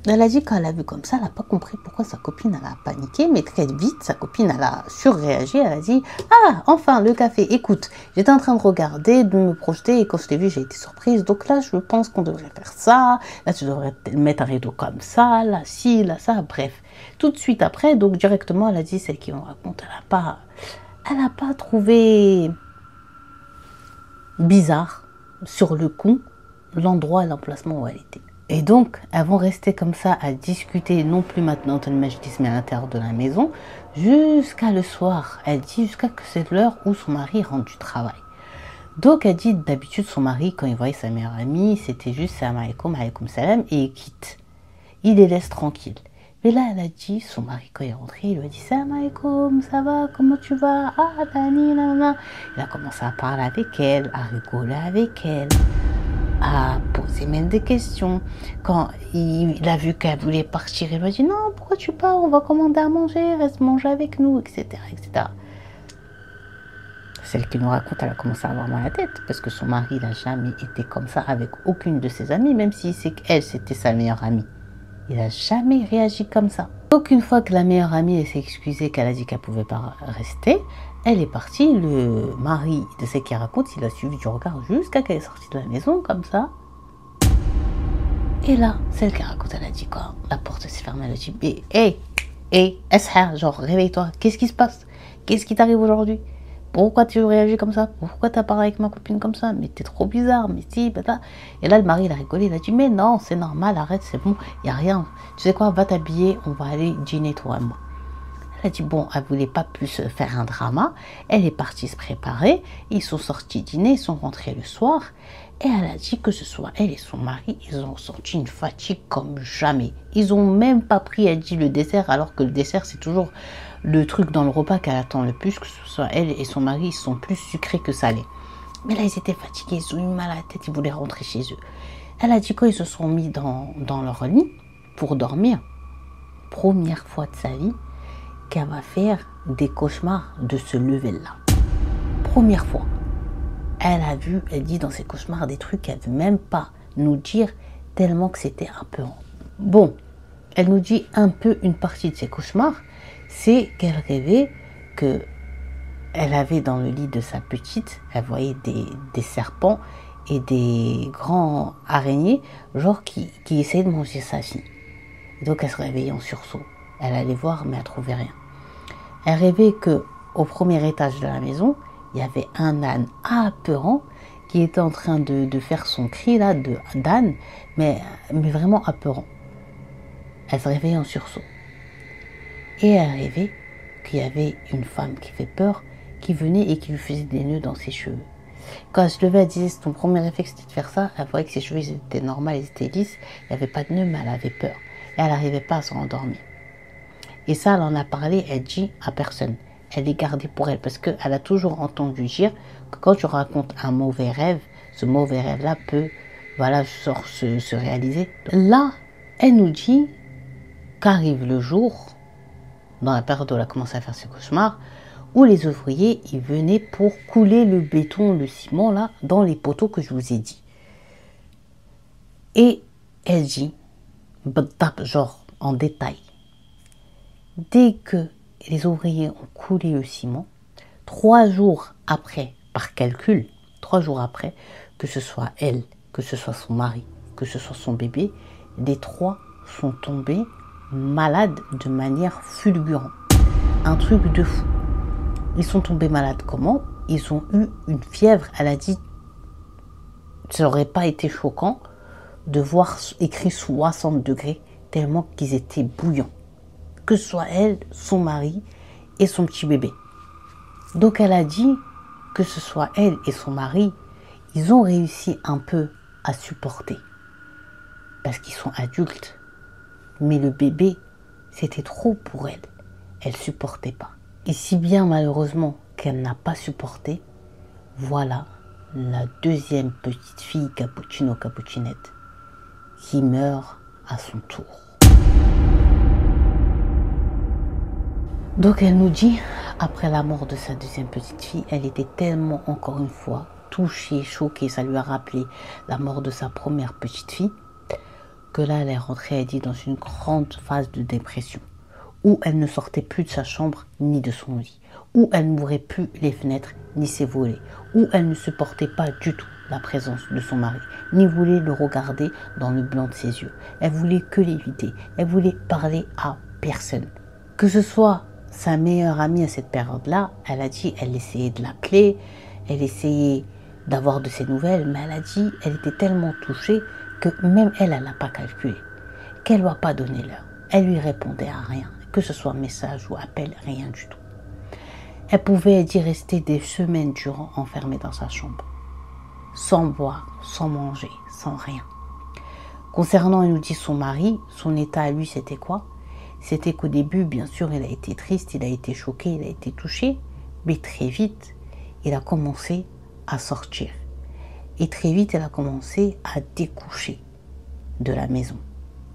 elle a dit qu'elle a vu comme ça, elle n'a pas compris pourquoi sa copine elle a paniqué, mais très vite, sa copine elle a surréagi, elle a dit « Ah, enfin, le café, écoute, j'étais en train de regarder, de me projeter, et quand je t'ai vu, j'ai été surprise, donc là, je pense qu'on devrait faire ça, là, tu devrais mettre un rideau comme ça, là, ci, là, ça, bref. » Tout de suite après, donc directement, elle a dit, celle qui me raconte, elle n'a pas trouvé bizarre, sur le coup, l'endroit et l'emplacement où elle était. Et donc, elles vont rester comme ça à discuter, non plus maintenant dans le majlis, mais à l'intérieur de la maison, jusqu'à le soir. Elle dit jusqu'à que c'est l'heure où son mari rentre du travail. Donc, elle dit d'habitude, son mari, quand il voyait sa meilleure amie, c'était juste salam alaikum, alaikum salam, et il quitte. Il les laisse tranquilles. Mais là, elle a dit, son mari, quand il est rentré, il lui a dit salam alaikum, ça va, comment tu vas? Ah, Dani, nanana. Il a commencé à parler avec elle, à rigoler avec elle, à poser même des questions. Quand il a vu qu'elle voulait partir, il lui a dit non, pourquoi tu pars? On va commander à manger, reste manger avec nous, etc. etc. Celle qui nous raconte, elle a commencé à avoir mal à la tête parce que son mari n'a jamais été comme ça avec aucune de ses amies, même si c'est qu'elle, c'était sa meilleure amie. Il n'a jamais réagi comme ça. Donc une fois que la meilleure amie s'est excusée, qu'elle a dit qu'elle ne pouvait pas rester, elle est partie. Le mari de celle qui raconte, il a suivi du regard jusqu'à qu'elle est sortie de la maison comme ça. Et là, celle qui raconte, elle a dit quoi? La porte s'est fermée, elle a dit Esher, genre réveille-toi, qu'est-ce qui se passe? Qu'est-ce qui t'arrive aujourd'hui? Pourquoi tu réagis comme ça? Pourquoi tu as parlé avec ma copine comme ça? Mais t'es trop bizarre, mais si, bata. Et là, le mari, il a rigolé, il a dit, mais non, c'est normal, arrête, c'est bon, il n'y a rien. Tu sais quoi, va t'habiller, on va aller dîner, toi et moi. Elle a dit, bon, elle ne voulait pas plus faire un drama. Elle est partie se préparer, ils sont sortis dîner, ils sont rentrés le soir. Et elle a dit que ce soit elle et son mari, ils ont senti une fatigue comme jamais. Ils n'ont même pas pris, elle dit, le dessert, alors que le dessert, c'est toujours le truc dans le repas qu'elle attend le plus, que ce soit elle et son mari, ils sont plus sucrés que salés. Mais là, ils étaient fatigués, ils ont eu mal à la tête, ils voulaient rentrer chez eux. Elle a dit quand ils se sont mis dans leur lit pour dormir, première fois de sa vie, qu'elle va faire des cauchemars de ce level-là. Première fois. Elle a vu, elle dit dans ses cauchemars des trucs qu'elle ne veut même pas nous dire tellement que c'était apeurant. Bon, elle nous dit un peu une partie de ses cauchemars, c'est qu'elle rêvait que elle avait dans le lit de sa petite, elle voyait des serpents et des grands araignées, genre qui essayaient de manger sa fille. Et donc elle se réveillait en sursaut. Elle allait voir, mais elle ne trouvait rien. Elle rêvait qu'au premier étage de la maison, il y avait un âne apeurant qui était en train de faire son cri là d'âne, mais vraiment apeurant. Elle se réveillait en sursaut. Et elle rêvait qu'il y avait une femme qui fait peur, qui venait et qui lui faisait des nœuds dans ses cheveux. Quand elle se levait, elle disait, ton premier réflexe c'était de faire ça. Elle voyait que ses cheveux étaient normaux, ils étaient lisses, il n'y avait pas de nœuds, mais elle avait peur. Et elle n'arrivait pas à se rendormir. Et ça, elle en a parlé, elle dit à personne. Elle les gardait pour elle, parce qu'elle a toujours entendu dire que quand tu racontes un mauvais rêve, ce mauvais rêve-là peut, voilà, se réaliser. Là, elle nous dit qu'arrive le jour, dans la période où elle a commencé à faire ses cauchemars, où les ouvriers, ils venaient pour couler le béton, le ciment, là, dans les poteaux que je vous ai dit. Et elle dit, genre en détail, dès que les ouvriers ont coulé le ciment, 3 jours après, par calcul, 3 jours après, que ce soit elle, que ce soit son mari, que ce soit son bébé, les 3 sont tombés malades de manière fulgurante. Un truc de fou. Ils sont tombés malades comment? Ils ont eu une fièvre. Elle a dit, ça n'aurait pas été choquant de voir écrit 60 degrés tellement qu'ils étaient bouillants. Que ce soit elle, son mari et son petit bébé. Donc elle a dit que ce soit elle et son mari, ils ont réussi un peu à supporter. Parce qu'ils sont adultes. Mais le bébé, c'était trop pour elle. Elle ne supportait pas. Et si bien malheureusement qu'elle n'a pas supporté, voilà la deuxième petite fille Cappuccino Cappuccinette qui meurt à son tour. Donc elle nous dit, après la mort de sa deuxième petite fille, elle était tellement encore une fois touchée, choquée, ça lui a rappelé la mort de sa première petite fille, que là elle est rentrée, elle dit, dans une grande phase de dépression, où elle ne sortait plus de sa chambre ni de son lit, où elle n'ouvrait plus les fenêtres ni ses volets, où elle ne supportait pas du tout la présence de son mari, ni voulait le regarder dans le blanc de ses yeux. Elle voulait que l'éviter, elle voulait parler à personne. Que ce soit sa meilleure amie à cette période-là, elle a dit, elle essayait de l'appeler, elle essayait d'avoir de ses nouvelles, mais elle a dit, elle était tellement touchée que même elle, elle n'a pas calculé, qu'elle ne va pas donner l'heure. Elle lui répondait à rien, que ce soit message ou appel, rien du tout. Elle pouvait y rester des semaines durant enfermée dans sa chambre, sans boire, sans manger, sans rien. Concernant, il nous dit son mari, son état à lui, c'était quoi? C'était qu'au début, bien sûr, il a été triste, il a été choqué, il a été touché, mais très vite, il a commencé à sortir. Et très vite, elle a commencé à découcher de la maison.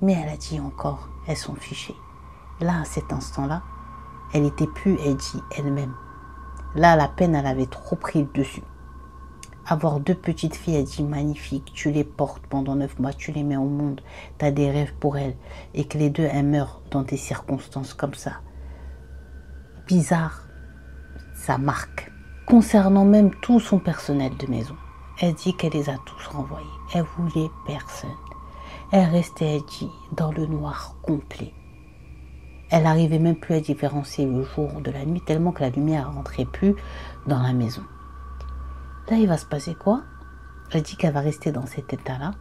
Mais elle a dit encore, elles sont fichées. Là, à cet instant-là, elle n'était plus, elle dit, elle-même. Là, la peine, elle avait trop pris le dessus. Avoir 2 petites filles, elle dit, magnifique, tu les portes pendant 9 mois, tu les mets au monde, tu as des rêves pour elles, et que les 2, elles meurent dans des circonstances comme ça. Bizarre, ça marque. Concernant même tout son personnel de maison, elle dit qu'elle les a tous renvoyés. Elle voulait personne. Elle restait, elle dit, dans le noir complet. Elle n'arrivait même plus à différencier le jour de la nuit, tellement que la lumière ne rentrait plus dans la maison. Là, il va se passer quoi? Elle dit qu'elle va rester dans cet état-là,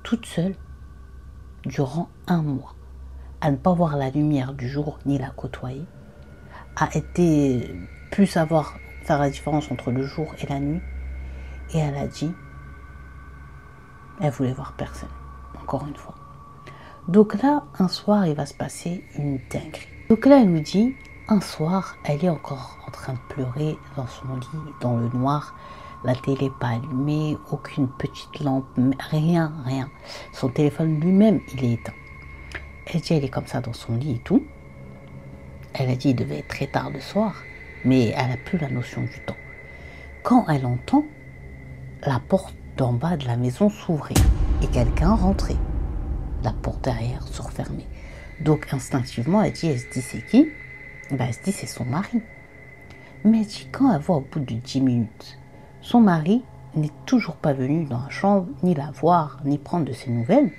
toute seule, durant 1 mois, à ne pas voir la lumière du jour ni la côtoyer, à été plus savoir faire la différence entre le jour et la nuit. Et elle a dit, elle voulait voir personne, encore une fois. Donc là, un soir, il va se passer une dinguerie. Donc là, elle nous dit, un soir, elle est encore en train de pleurer dans son lit, dans le noir. La télé pas allumée, aucune petite lampe, rien, rien. Son téléphone lui-même, il est éteint. Elle dit, elle est comme ça dans son lit et tout. Elle a dit, il devait être très tard le soir, mais elle n'a plus la notion du temps. Quand elle entend la porte d'en bas de la maison s'ouvrir et quelqu'un rentrer, la porte derrière se refermer. Donc instinctivement, elle dit, elle se dit, c'est qui? Ben, elle se dit, c'est son mari. Mais elle dit, quand elle voit au bout de 10 minutes, son mari n'est toujours pas venu dans la chambre, ni la voir, ni prendre de ses nouvelles,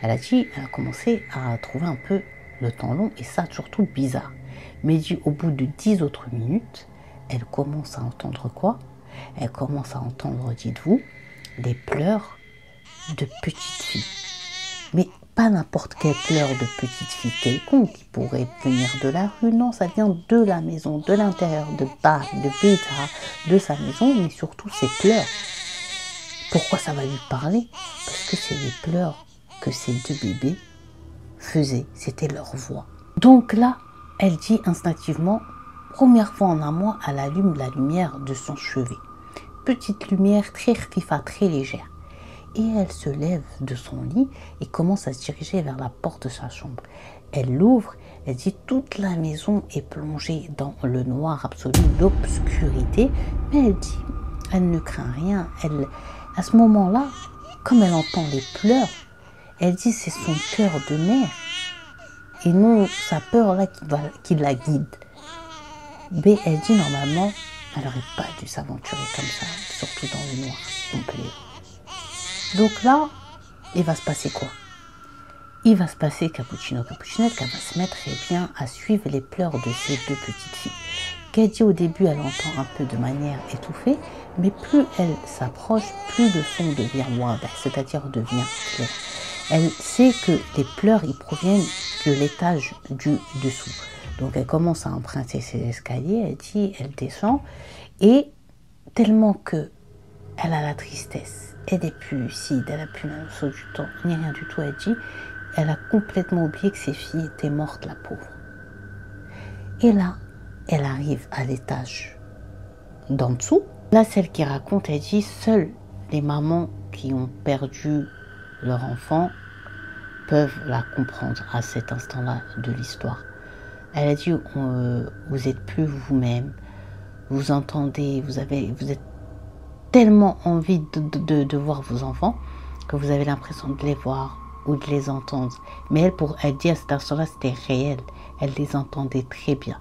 elle a dit, elle a commencé à trouver un peu le temps long, et ça surtout bizarre. Mais elle dit, au bout de 10 autres minutes, elle commence à entendre quoi? Elle commence à entendre, dites-vous, des pleurs de petites filles. Mais pas n'importe quelle pleurs de petites filles quelconques qui pourraient venir de la rue, non, ça vient de la maison, de l'intérieur, de bas, de bêta, de sa maison, mais surtout ses pleurs. Pourquoi ça va lui parler? Parce que c'est les pleurs que ces 2 bébés faisaient, c'était leur voix. Donc là, elle dit instinctivement, première fois en un mois, elle allume la lumière de son chevet. Petite lumière très fifa, très légère. Et elle se lève de son lit et commence à se diriger vers la porte de sa chambre. Elle l'ouvre, elle dit, toute la maison est plongée dans le noir absolu, l'obscurité, mais elle dit, elle ne craint rien. À ce moment-là, comme elle entend les pleurs, elle dit, c'est son cœur de mère et non sa peur là qui la guide. Mais elle dit, normalement, elle n'aurait pas dû s'aventurer comme ça, surtout dans le noir complet. Donc là, il va se passer quoi? Il va se passer Cappuccinette, qu'elle va se mettre à suivre les pleurs de ces 2 petites filles. Qu'elle dit au début, elle entend un peu de manière étouffée, mais plus elle s'approche, plus le son devient moindre, c'est-à-dire devient clair. Elle sait que les pleurs, ils proviennent de l'étage du dessous. Donc elle commence à emprunter ses escaliers, elle dit, elle descend, et tellement que elle a la tristesse, elle n'est plus lucide, elle n'a plus la notion du temps, ni rien du tout, elle dit, elle a complètement oublié que ses filles étaient mortes, la pauvre. Et là, elle arrive à l'étage d'en dessous. Là, celle qui raconte, elle dit, seules les mamans qui ont perdu leur enfant peuvent la comprendre à cet instant-là de l'histoire. Elle a dit, vous n'êtes plus vous-même, vous entendez, vous êtes tellement envie de voir vos enfants que vous avez l'impression de les voir ou de les entendre. Mais elle dit à cet instant-là, c'était réel. Elle les entendait très bien.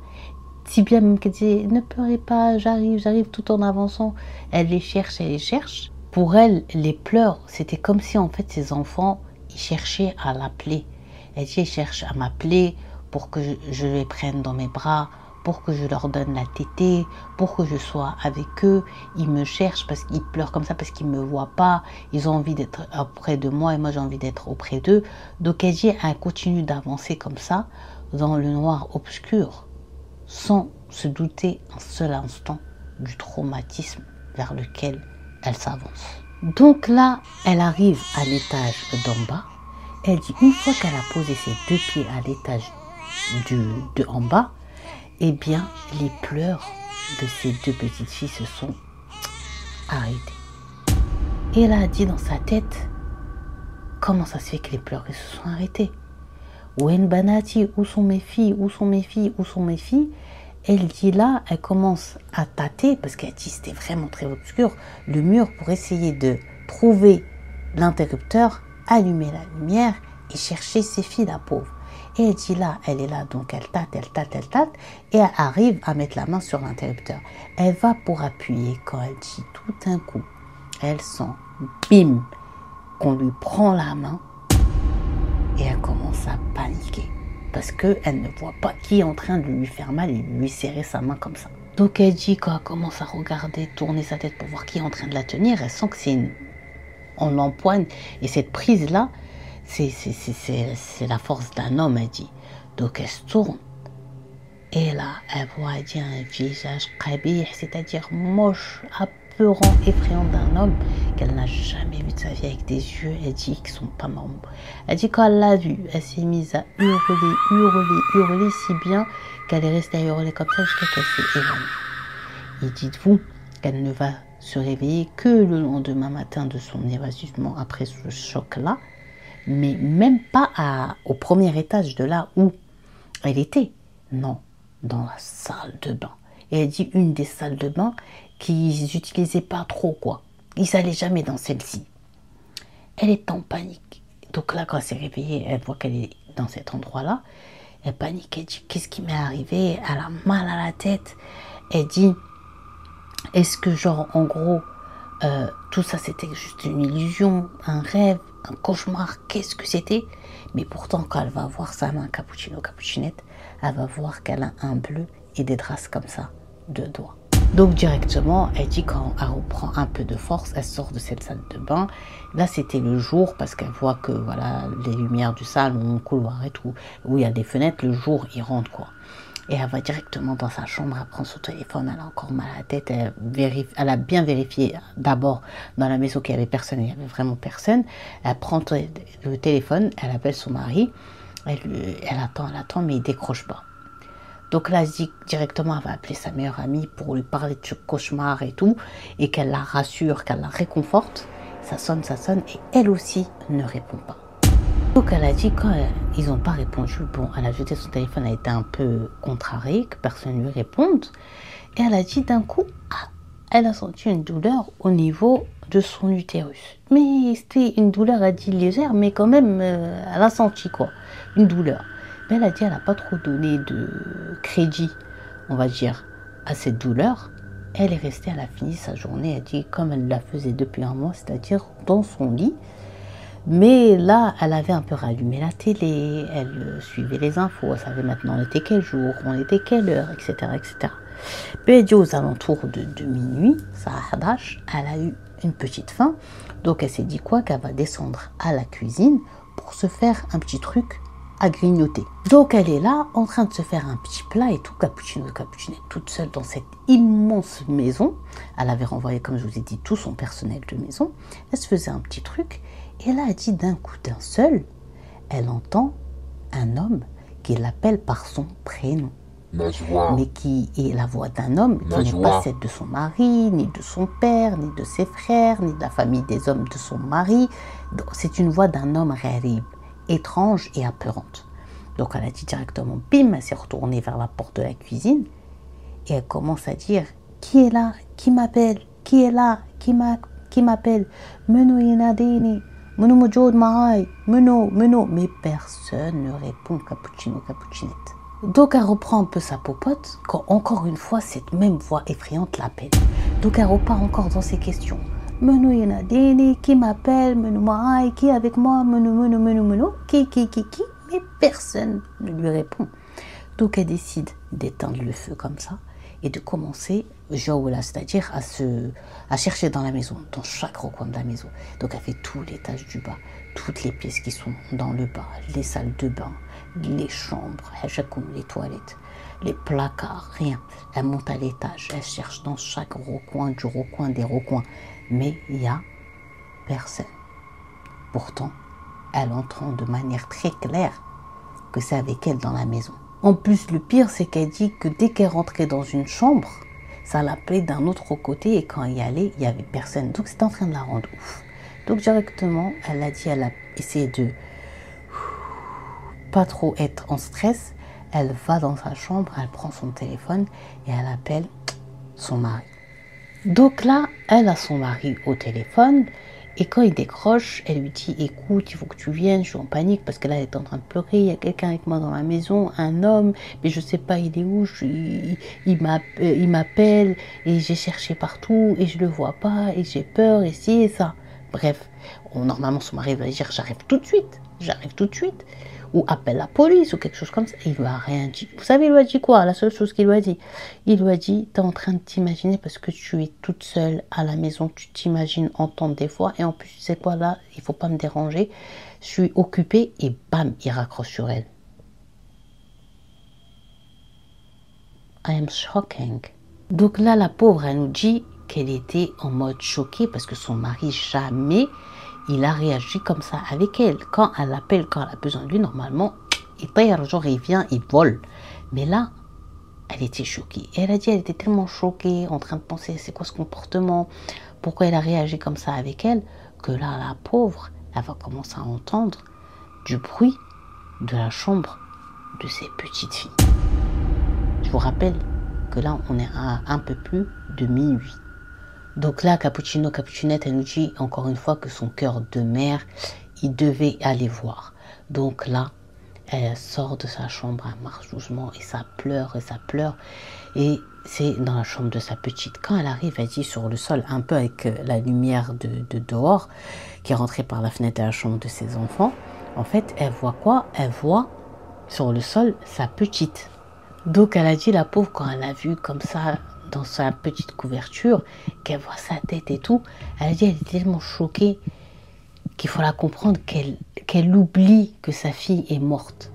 Si bien même qu'elle disait, ne pleurez pas, j'arrive tout en avançant. Elle les cherche, elle les cherche. Pour elle, les pleurs, c'était comme si en fait ses enfants, ils cherchaient à l'appeler. Elle dit, ils cherchent à m'appeler pour que je les prenne dans mes bras, pour que je leur donne la tétée, pour que je sois avec eux. Ils me cherchent parce qu'ils pleurent comme ça, parce qu'ils ne me voient pas. Ils ont envie d'être auprès de moi et moi j'ai envie d'être auprès d'eux. Donc elle dit, elle continue d'avancer comme ça, dans le noir obscur, sans se douter un seul instant du traumatisme vers lequel elle s'avance. Donc là, elle arrive à l'étage d'en bas. Elle dit, une fois qu'elle a posé ses deux pieds à l'étage de en bas, eh bien, les pleurs de ces deux petites filles se sont arrêtés. Et elle a dit dans sa tête, comment ça se fait que les pleurs se sont arrêtés? Wen Banati, où sont mes filles? Où sont mes filles? Où sont mes filles? Elle dit là, elle commence à tâter, parce qu'elle dit c'était vraiment très obscur, le mur pour essayer de trouver l'interrupteur, allumer la lumière et chercher ses filles, la pauvre. Et elle dit là, elle est là, donc elle tâte, et elle arrive à mettre la main sur l'interrupteur. Elle va pour appuyer quand elle dit tout d'un coup, elle sent, bim, qu'on lui prend la main et elle commence à paniquer. Parce qu'elle ne voit pas qui est en train de lui faire mal et lui serrer sa main comme ça. Donc elle dit, quand elle commence à regarder, tourner sa tête pour voir qui est en train de la tenir, elle sent que c'est une... On l'empoigne. Et cette prise-là, c'est la force d'un homme, elle dit. Donc elle se tourne. Et là, elle voit, elle dit, un visage qabih, c'est-à-dire moche, apeurant, effrayant d'un homme qu'elle n'a jamais vu de sa vie avec des yeux. Elle dit qu'ils sont pas morts. Elle dit quand elle l'a vu, elle s'est mise à hurler si bien qu'elle est restée à hurler comme ça jusqu'à qu'elle s'est évanouie. Et dites-vous qu'elle ne va se réveiller que le lendemain matin de son évanouissement après ce choc-là, mais même pas au premier étage de là où elle était. Non, dans la salle de bain. Et elle dit une des salles de bain qu'ils n'utilisaient pas trop, quoi. Ils n'allaient jamais dans celle-ci. Elle est en panique. Donc là, quand elle s'est réveillée, elle voit qu'elle est dans cet endroit-là. Elle panique, elle dit, qu'est-ce qui m'est arrivé? Elle a mal à la tête. Elle dit, est-ce que genre, en gros, tout ça c'était juste une illusion, un rêve, un cauchemar? Qu'est-ce que c'était? Mais pourtant, quand elle va voir sa main cappuccinette, elle va voir qu'elle a un bleu et des traces comme ça de doigts. Donc directement, elle dit quand elle reprend un peu de force, elle sort de cette salle de bain. Là, c'était le jour parce qu'elle voit que voilà les lumières du salon, couloir et tout, où il y a des fenêtres, le jour il rentre quoi. Et elle va directement dans sa chambre, elle prend son téléphone, elle a encore mal à la tête, elle a bien vérifié d'abord dans la maison qu'il n'y avait personne, il n'y avait vraiment personne. Elle prend le téléphone, elle appelle son mari, elle attend, mais il ne décroche pas. Donc là, elle se dit directement, elle va appeler sa meilleure amie pour lui parler de ce cauchemar et tout, et qu'elle la rassure, qu'elle la réconforte. Ça sonne, et elle aussi ne répond pas. Donc elle a dit, quand ils n'ont pas répondu, bon, elle a jeté son téléphone, elle a été un peu contrariée, que personne ne lui réponde. Et elle a dit d'un coup, ah, elle a senti une douleur au niveau de son utérus. Mais c'était une douleur, elle a dit légère, mais quand même, elle a senti quoi, une douleur. Mais elle a dit, elle n'a pas trop donné de crédit, on va dire, à cette douleur. Elle est restée, elle a fini sa journée, elle dit, comme elle la faisait depuis un mois, c'est-à-dire dans son lit. Mais là, elle avait un peu rallumé la télé, elle suivait les infos, elle savait maintenant on était quel jour, on était quelle heure, etc. Puis elle dit aux alentours de minuit, ça a Hadash, elle a eu une petite faim. Donc elle s'est dit quoi, qu'elle va descendre à la cuisine pour se faire un petit truc à grignoter. Donc elle est là, en train de se faire un petit plat et tout, cappuccinette toute seule dans cette immense maison. Elle avait renvoyé, comme je vous ai dit, tout son personnel de maison. Elle se faisait un petit truc. Et là, elle dit d'un coup d'un seul, elle entend un homme qui l'appelle par son prénom. Mais qui est la voix d'un homme qui n'est pas celle de son mari, ni de son père, ni de ses frères, ni de la famille des hommes de son mari. C'est une voix d'un homme gharib, étrange et apeurante. Donc elle a dit directement, bim, elle s'est retournée vers la porte de la cuisine et elle commence à dire, qui est là? Qui m'appelle? Qui est là? Qui m'appelle? Menou Yenadini. Menou Mojoud Mahaï, Menou, mais personne ne répond, cappuccinette. Donc elle reprend un peu sa popote, quand encore une fois cette même voix effrayante l'appelle. Donc elle repart encore dans ses questions. Menou Yenadini, qui m'appelle? Menou Mahaï, qui est avec moi? Menou, qui, mais personne ne lui répond. Donc elle décide d'éteindre le feu comme ça et de commencer, c'est-à-dire à chercher dans la maison, dans chaque recoin de la maison. Donc elle fait tout l'étage du bas, toutes les pièces qui sont dans le bas, les salles de bain, les chambres, les toilettes, les placards, rien. Elle monte à l'étage, elle cherche dans chaque recoin du recoin des recoins, mais il n'y a personne. Pourtant, elle entend de manière très claire que c'est avec elle dans la maison. En plus, le pire, c'est qu'elle dit que dès qu'elle rentrait dans une chambre, ça l'appelait d'un autre côté et quand elle y allait, il n'y avait personne. Donc, c'était en train de la rendre ouf. Donc, directement, elle a dit, elle a essayé de pas trop être en stress. Elle va dans sa chambre, elle prend son téléphone et elle appelle son mari. Donc là, elle a son mari au téléphone et quand il décroche, elle lui dit « Écoute, il faut que tu viennes, je suis en panique parce que là, elle est en train de pleurer, il y a quelqu'un avec moi dans la maison, un homme, mais je sais pas, il est où, il m'appelle et j'ai cherché partout et je le vois pas et j'ai peur et ci et ça. » Bref, normalement, son mari va dire « J'arrive tout de suite, j'arrive tout de suite. » Ou appelle la police ou quelque chose comme ça. Il lui a rien dit. Vous savez, il lui a dit quoi? La seule chose qu'il lui a dit, il lui a dit, t'es en train de t'imaginer parce que tu es toute seule à la maison, tu t'imagines entendre des fois et en plus, tu sais quoi là, il faut pas me déranger, je suis occupée et bam, il raccroche sur elle. I am shocking. Donc là, la pauvre, elle nous dit qu'elle était en mode choquée parce que son mari jamais il a réagi comme ça avec elle. Quand elle l'appelle, quand elle a besoin de lui, normalement, il paye, genre il vient, il vole. Mais là, elle était choquée. Et elle a dit, elle était tellement choquée, en train de penser, c'est quoi ce comportement, pourquoi elle a réagi comme ça avec elle, que là, la pauvre, elle va commencer à entendre du bruit de la chambre de ses petites filles. Je vous rappelle que là, on est à un peu plus de minuit. Donc là, Capuchinette, elle nous dit encore une fois que son cœur de mère, il devait aller voir. Donc là, elle sort de sa chambre, elle marche doucement et ça pleure et ça pleure. Et c'est dans la chambre de sa petite. Quand elle arrive, elle dit sur le sol, un peu avec la lumière de dehors, qui est rentrée par la fenêtre de la chambre de ses enfants. En fait, elle voit quoi? Elle voit sur le sol sa petite. Donc elle a dit, la pauvre, quand elle a vu comme ça, dans sa petite couverture, qu'elle voit sa tête et tout, elle a dit, elle est tellement choquée qu'il faut la comprendre qu'elle oublie que sa fille est morte.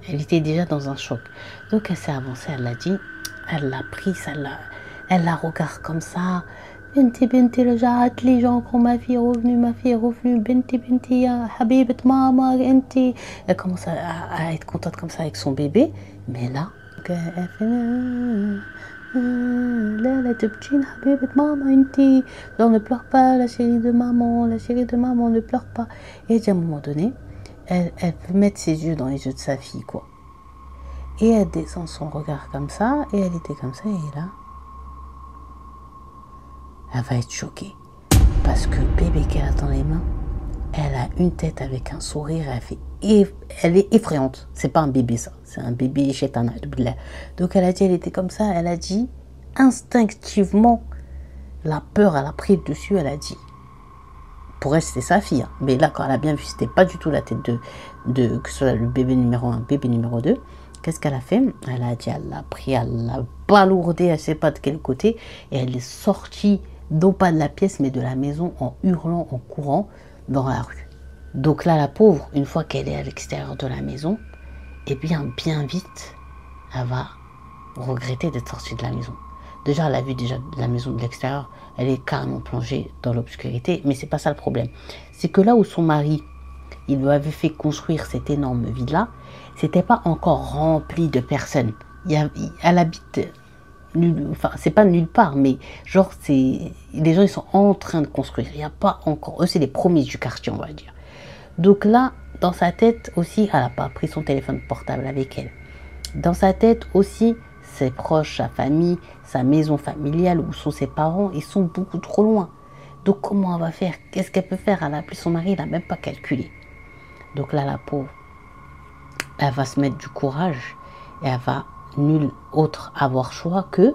Elle était déjà dans un choc. Donc elle s'est avancée, elle l'a dit, elle l'a prise, elle la regarde comme ça. Binti, binti, رجعت لي, genre, ma fille est revenue, binti, binti, ya habibat mama, binti. Elle commence à être contente comme ça avec son bébé, mais là, elle fait là, la petite habibat mama, binti. Non, ne pleure pas, la chérie de maman, ne pleure pas. Et à un moment donné, elle peut mettre ses yeux dans les yeux de sa fille, quoi. Et elle descend son regard comme ça, et elle était comme ça, et là, elle va être choquée. Parce que le bébé qu'elle a dans les mains, elle a une tête avec un sourire, elle est effrayante. C'est pas un bébé ça, c'est un bébé chétana. Donc elle a dit, elle était comme ça, elle a dit, instinctivement, la peur, elle a pris dessus, elle a dit. Pour elle, c'était sa fille. Hein. Mais là, quand elle a bien vu, c'était pas du tout la tête de que ce soit le bébé numéro 1, bébé numéro 2. Qu'est-ce qu'elle a fait? Elle a dit, elle l'a pris, elle l'a balourdé, elle ne sait pas de quel côté, et elle est sortie, non pas de la pièce, mais de la maison, en hurlant, en courant, dans la rue. Donc là, la pauvre, une fois qu'elle est à l'extérieur de la maison, eh bien vite, elle va regretter d'être sortie de la maison. Déjà, elle a vu déjà la maison de l'extérieur, elle est carrément plongée dans l'obscurité, mais c'est pas ça le problème. C'est que là où son mari, il lui avait fait construire cette énorme villa, c'était pas encore rempli de personnes. Elle habite, enfin c'est pas nulle part, mais genre les gens ils sont en train de construire. Il n'y a pas encore, eux c'est les premiers du quartier on va dire. Donc là, dans sa tête aussi, elle n'a pas pris son téléphone portable avec elle. Dans sa tête aussi, ses proches, sa famille, sa maison familiale, où sont ses parents, ils sont beaucoup trop loin. Donc comment elle va faire? Qu'est-ce qu'elle peut faire? Elle a appelé son mari, il n'a même pas calculé. Donc là, la pauvre, elle va se mettre du courage et elle va nul autre avoir choix que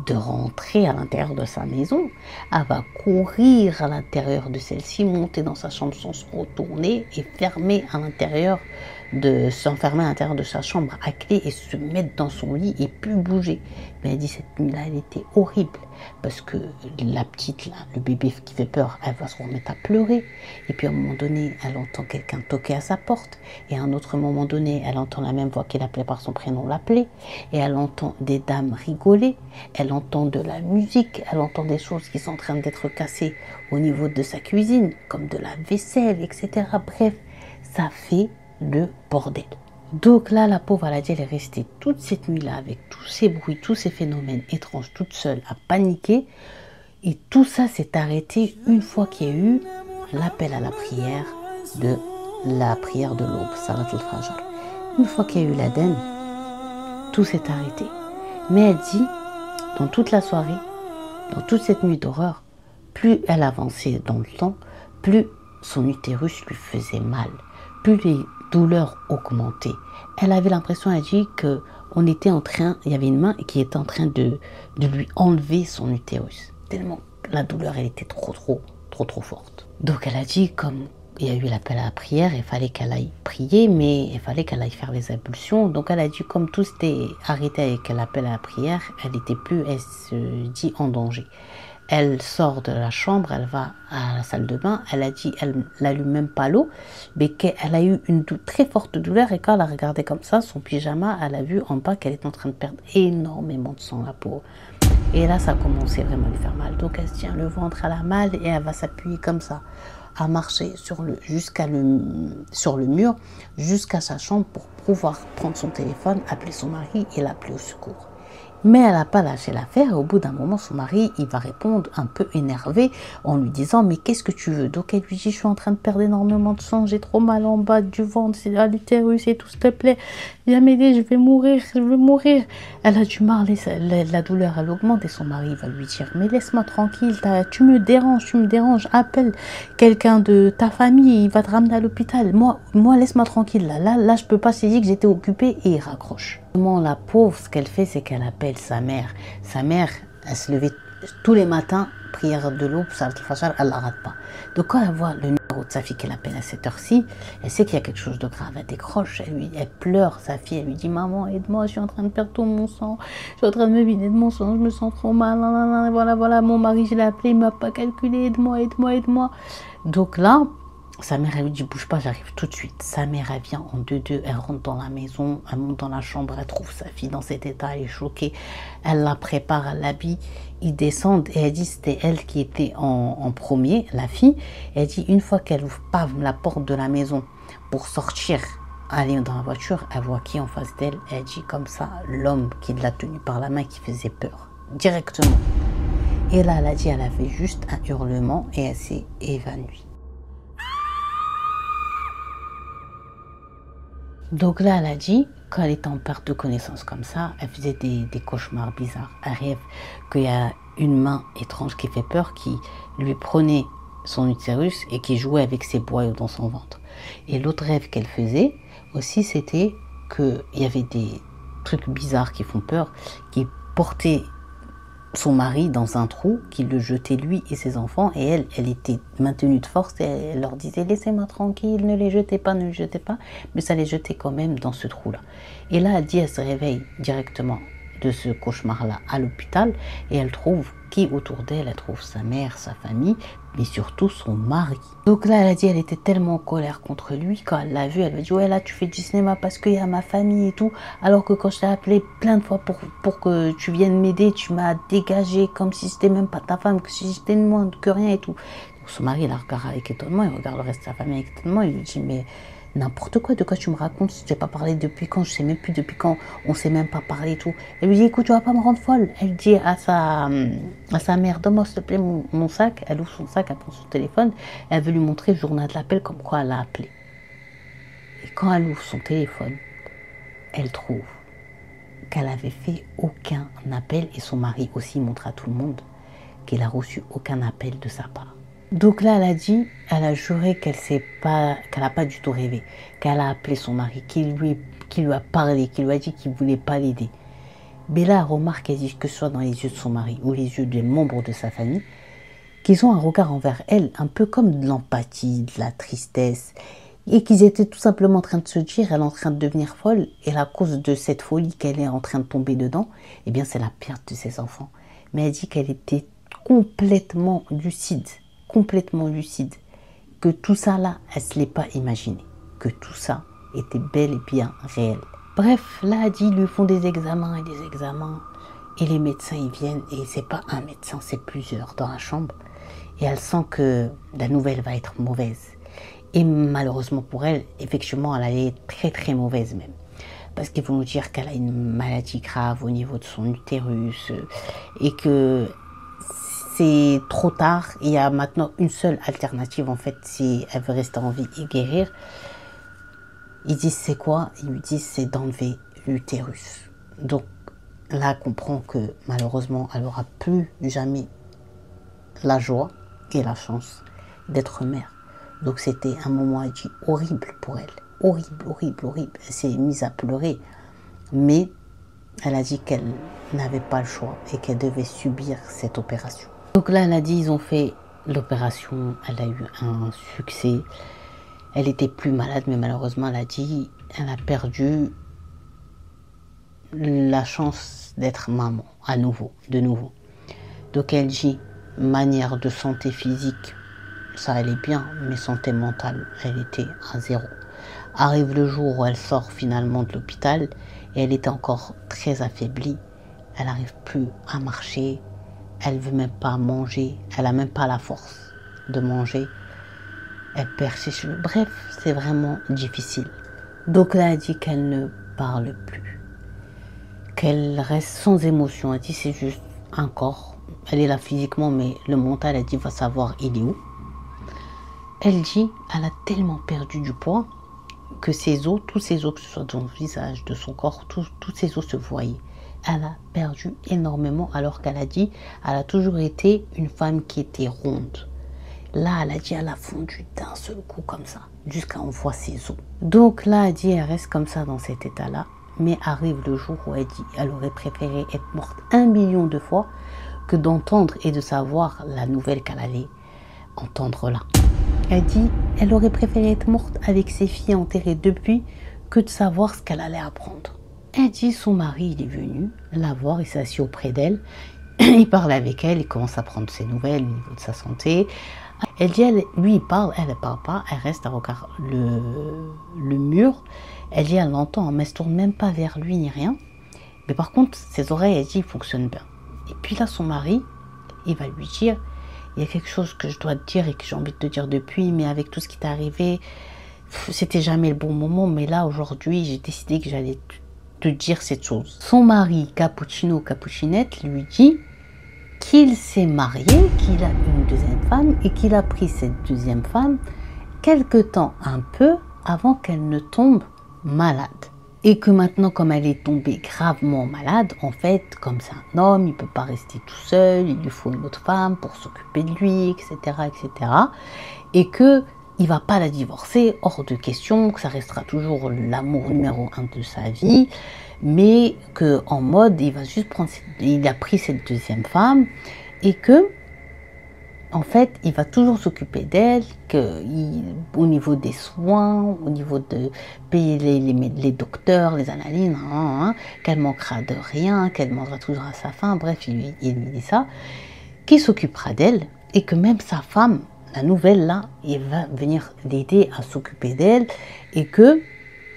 de rentrer à l'intérieur de sa maison. Elle va courir à l'intérieur de celle-ci, monter dans sa chambre sans se retourner et fermer à l'intérieur de s'enfermer à l'intérieur de sa chambre à clé et se mettre dans son lit et plus bouger. Mais elle dit cette nuit-là, elle était horrible parce que la petite, là, le bébé qui fait peur, elle va se remettre à pleurer. Et puis à un moment donné, elle entend quelqu'un toquer à sa porte. Et à un autre moment donné, elle entend la même voix qu'elle appelait par son prénom l'appeler. Et elle entend des dames rigoler. Elle entend de la musique. Elle entend des choses qui sont en train d'être cassées au niveau de sa cuisine, comme de la vaisselle, etc. Bref, ça fait le bordel. Donc là, la pauvre, elle a dit, elle est restée toute cette nuit-là avec tous ces bruits, tous ces phénomènes étranges, toute seule, à paniquer. Et tout ça s'est arrêté une fois qu'il y a eu l'appel à la prière de l'aube, Salat al-Fajr. Une fois qu'il y a eu l'Aden, tout s'est arrêté. Mais elle dit, dans toute la soirée, dans toute cette nuit d'horreur, plus elle avançait dans le temps, plus son utérus lui faisait mal, plus les douleurs augmentaient. Elle avait l'impression, elle dit, qu'on était en train, il y avait une main qui était en train de lui enlever son utérus. Tellement la douleur, elle était trop forte. Donc elle a dit, comme il y a eu l'appel à la prière, il fallait qu'elle aille prier, mais il fallait qu'elle aille faire les ablutions. Donc elle a dit, comme tout s'était arrêté avec l'appel à la prière, elle se dit en danger. Elle sort de la chambre, elle va à la salle de bain, elle a dit, elle n'allume même pas l'eau, mais qu'elle a eu une très forte douleur et quand elle a regardé comme ça, son pyjama, elle a vu en bas qu'elle est en train de perdre énormément de sang, la peau. Et là, ça a commencé vraiment à lui faire mal. Donc elle se tient le ventre, elle a mal et elle va s'appuyer comme ça, à marcher sur le mur, jusqu'à sa chambre pour pouvoir prendre son téléphone, appeler son mari et l'appeler au secours. Mais elle n'a pas lâché l'affaire et au bout d'un moment, son mari, il va répondre un peu énervé en lui disant « Mais qu'est-ce que tu veux ?» Donc elle lui dit « Je suis en train de perdre énormément de sang, j'ai trop mal en bas du ventre, c'est à l'utérus et tout, s'il te plaît. Viens m'aider, je vais mourir. » Elle a du mal, la douleur, elle augmente et son mari va lui dire « Mais laisse-moi tranquille, tu me déranges, appelle quelqu'un de ta famille, il va te ramener à l'hôpital. Moi laisse-moi tranquille, là, je peux pas, c'est dit que j'étais occupée. » Et il raccroche. La pauvre, ce qu'elle fait, c'est qu'elle appelle sa mère. Sa mère, elle se levait tous les matins, prière de l'aube, Salat al-Fajr, elle ne la rate pas. Donc quand elle voit le numéro de sa fille qu'elle appelle à cette heure-ci, elle sait qu'il y a quelque chose de grave. Elle décroche, elle pleure, sa fille, elle lui dit « Maman, aide-moi, je suis en train de perdre tout mon sang. Je suis en train de me vider de mon sang, je me sens trop mal. Voilà, mon mari, je l'ai appelé, il ne m'a pas calculé, aide-moi. » Donc là, sa mère, elle lui dit, bouge pas, j'arrive tout de suite. Sa mère, elle vient en deux, elle rentre dans la maison, elle monte dans la chambre, elle trouve sa fille dans cet état, elle est choquée. Elle la prépare, elle l'habille, ils descendent et elle dit, c'était elle qui était en premier, la fille. Elle dit, une fois qu'elle ouvre pas la porte de la maison pour sortir, aller dans la voiture, elle voit qui en face d'elle. Elle dit comme ça, l'homme qui l'a tenue par la main qui faisait peur, directement. Et là, elle a dit, elle a fait juste un hurlement et elle s'est évanouie. Donc là, elle a dit, quand elle était en perte de connaissance comme ça, elle faisait des cauchemars bizarres. Elle rêve qu'il y a une main étrange qui fait peur, qui lui prenait son utérus et qui jouait avec ses boyaux dans son ventre. Et l'autre rêve qu'elle faisait aussi, c'était qu'il y avait des trucs bizarres qui font peur, qui portaient son mari dans un trou, qui le jetait lui et ses enfants, et elle était maintenue de force, et elle leur disait « Laissez-moi tranquille, ne les jetez pas, mais ça les jetait quand même dans ce trou-là. Et là, elle dit, elle se réveille directement de ce cauchemar-là à l'hôpital, et elle trouve qui autour d'elle, elle trouve sa mère, sa famille, mais surtout son mari. Donc là, elle a dit, elle était tellement en colère contre lui, quand elle l'a vu, elle lui a dit, ouais, là, tu fais du cinéma parce qu'il y a ma famille et tout, alors que quand je t'ai appelé plein de fois pour que tu viennes m'aider, tu m'as dégagé comme si c'était même pas ta femme, que si j'étais moins que rien et tout. Donc son mari, il la regarde avec étonnement, il regarde le reste de sa famille avec étonnement, il lui dit, mais n'importe quoi, de quoi tu me racontes, si tu n'as pas parlé depuis quand, je sais même plus depuis quand, on s'est même pas parlé et tout. Elle lui dit, écoute, tu vas pas me rendre folle. Elle dit à sa mère, donne-moi s'il te plaît mon sac. Elle ouvre son sac, elle prend son téléphone, elle veut lui montrer le journal de l'appel comme quoi elle l'a appelé. Et quand elle ouvre son téléphone, elle trouve qu'elle avait fait aucun appel et son mari aussi montre à tout le monde qu'elle a reçu aucun appel de sa part. Donc là, elle a dit, elle a juré qu'elle n'a pas du tout rêvé, qu'elle a appelé son mari, qui lui a parlé, qui lui a dit qu'il ne voulait pas l'aider. Mais là, elle remarque, elle dit que ce soit dans les yeux de son mari ou les yeux des membres de sa famille, qu'ils ont un regard envers elle, un peu comme de l'empathie, de la tristesse. et qu'ils étaient tout simplement en train de se dire, elle est en train de devenir folle, et à cause de cette folie qu'elle est en train de tomber dedans, eh bien c'est la perte de ses enfants. Mais elle dit qu'elle était complètement lucide, que tout ça là, elle ne se l'est pas imaginé, que tout ça était bel et bien réel. Bref, là, elle dit, ils lui font des examens, et les médecins, ils viennent, et c'est pas un médecin, c'est plusieurs dans la chambre, et elle sent que la nouvelle va être mauvaise. Et malheureusement pour elle, effectivement, elle allait être très très mauvaise même. Parce qu'ils vont nous dire qu'elle a une maladie grave au niveau de son utérus et que c'est trop tard. Il y a maintenant une seule alternative en fait si elle veut rester en vie et guérir. Ils disent c'est quoi? Ils lui disent c'est d'enlever l'utérus. Donc là, elle comprend que malheureusement, elle n'aura plus jamais la joie et la chance d'être mère. Donc c'était un moment, elle dit, horrible pour elle. Horrible, horrible, horrible. Elle s'est mise à pleurer. Mais elle a dit qu'elle n'avait pas le choix et qu'elle devait subir cette opération. Donc là, elle a dit, ils ont fait l'opération. Elle a eu un succès. Elle était plus malade, mais malheureusement, elle a dit, elle a perdu la chance d'être maman à nouveau, de nouveau. Donc elle dit, manière de santé physique, ça allait bien, mais santé mentale, elle était à zéro. Arrive le jour où elle sort finalement de l'hôpital et elle était encore très affaiblie. Elle n'arrive plus à marcher, elle ne veut même pas manger, elle n'a même pas la force de manger. Elle perd ses cheveux. Bref, c'est vraiment difficile. Donc là, elle dit qu'elle ne parle plus, qu'elle reste sans émotion. Elle dit c'est juste un corps. Elle est là physiquement, mais le mental, elle dit, va savoir il est où. Elle dit, elle a tellement perdu du poids que ses os, tous ses os, que ce soit de son visage, de son corps, tous ses os se voyaient. Elle a perdu énormément alors qu'elle a dit, elle a toujours été une femme qui était ronde. Là, elle a dit, elle a fondu d'un seul coup comme ça, jusqu'à on voit ses os. Donc là, elle dit, elle reste comme ça dans cet état-là. Mais arrive le jour où elle dit, elle aurait préféré être morte 1 million de fois que d'entendre et de savoir la nouvelle qu'elle allait entendre là. Elle dit, elle aurait préféré être morte avec ses filles enterrées depuis que de savoir ce qu'elle allait apprendre. Elle dit, son mari, il est venu la voir, il s'est assis auprès d'elle, il parle avec elle, il commence à prendre ses nouvelles au niveau de sa santé. Elle dit, lui il parle, elle ne parle pas, elle reste à regarder le mur. Elle dit, elle l'entend, mais elle ne se tourne même pas vers lui ni rien. Mais par contre, ses oreilles, elle dit, fonctionnent bien. Et puis là, son mari, il va lui dire, il y a quelque chose que je dois te dire et que j'ai envie de te dire depuis, mais avec tout ce qui t'est arrivé, c'était jamais le bon moment, mais là, aujourd'hui, j'ai décidé que j'allais te dire cette chose. Son mari, Cappuccino Cappuccinette, lui dit qu'il s'est marié, qu'il a une deuxième femme et qu'il a pris cette deuxième femme quelque temps, un peu, avant qu'elle ne tombe malade. Et que maintenant, comme elle est tombée gravement malade, en fait, comme c'est un homme, il ne peut pas rester tout seul, il lui faut une autre femme pour s'occuper de lui, etc., etc. Et qu'il ne va pas la divorcer, hors de question, que ça restera toujours l'amour numéro 1 de sa vie, mais qu'en mode, il va juste prendre, il a pris cette deuxième femme, et que, en fait, il va toujours s'occuper d'elle, au niveau des soins, au niveau de payer les docteurs, les analyses, qu'elle manquera de rien, qu'elle mangera toujours à sa faim, bref, il lui dit ça, qu'il s'occupera d'elle, et que même sa femme, la nouvelle là, il va venir l'aider à s'occuper d'elle, et que,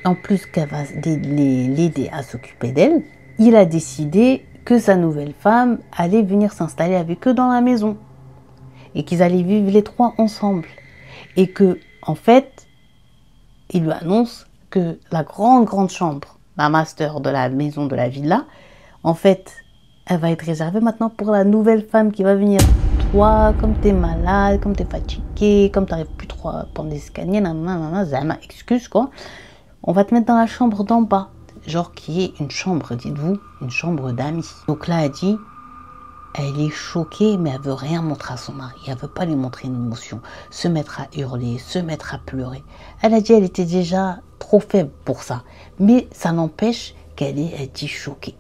en plus qu'elle va l'aider à s'occuper d'elle, il a décidé que sa nouvelle femme allait venir s'installer avec eux dans la maison. Et qu'ils allaient vivre les trois ensemble. Et que, en fait, il lui annonce que la grande chambre, la master de la maison de la villa, en fait, elle va être réservée maintenant pour la nouvelle femme qui va venir. Toi, comme t'es malade, comme t'es fatigué, comme t'arrives plus trop à prendre des escaliers, zama, excuse quoi, on va te mettre dans la chambre d'en bas. Genre qui est une chambre, dites-vous, une chambre d'amis. Donc là, elle dit, elle est choquée, mais elle veut rien montrer à son mari. Elle veut pas lui montrer une émotion, se mettre à hurler, se mettre à pleurer. Elle a dit elle était déjà trop faible pour ça. Mais ça n'empêche qu'elle est, elle dit, choquée.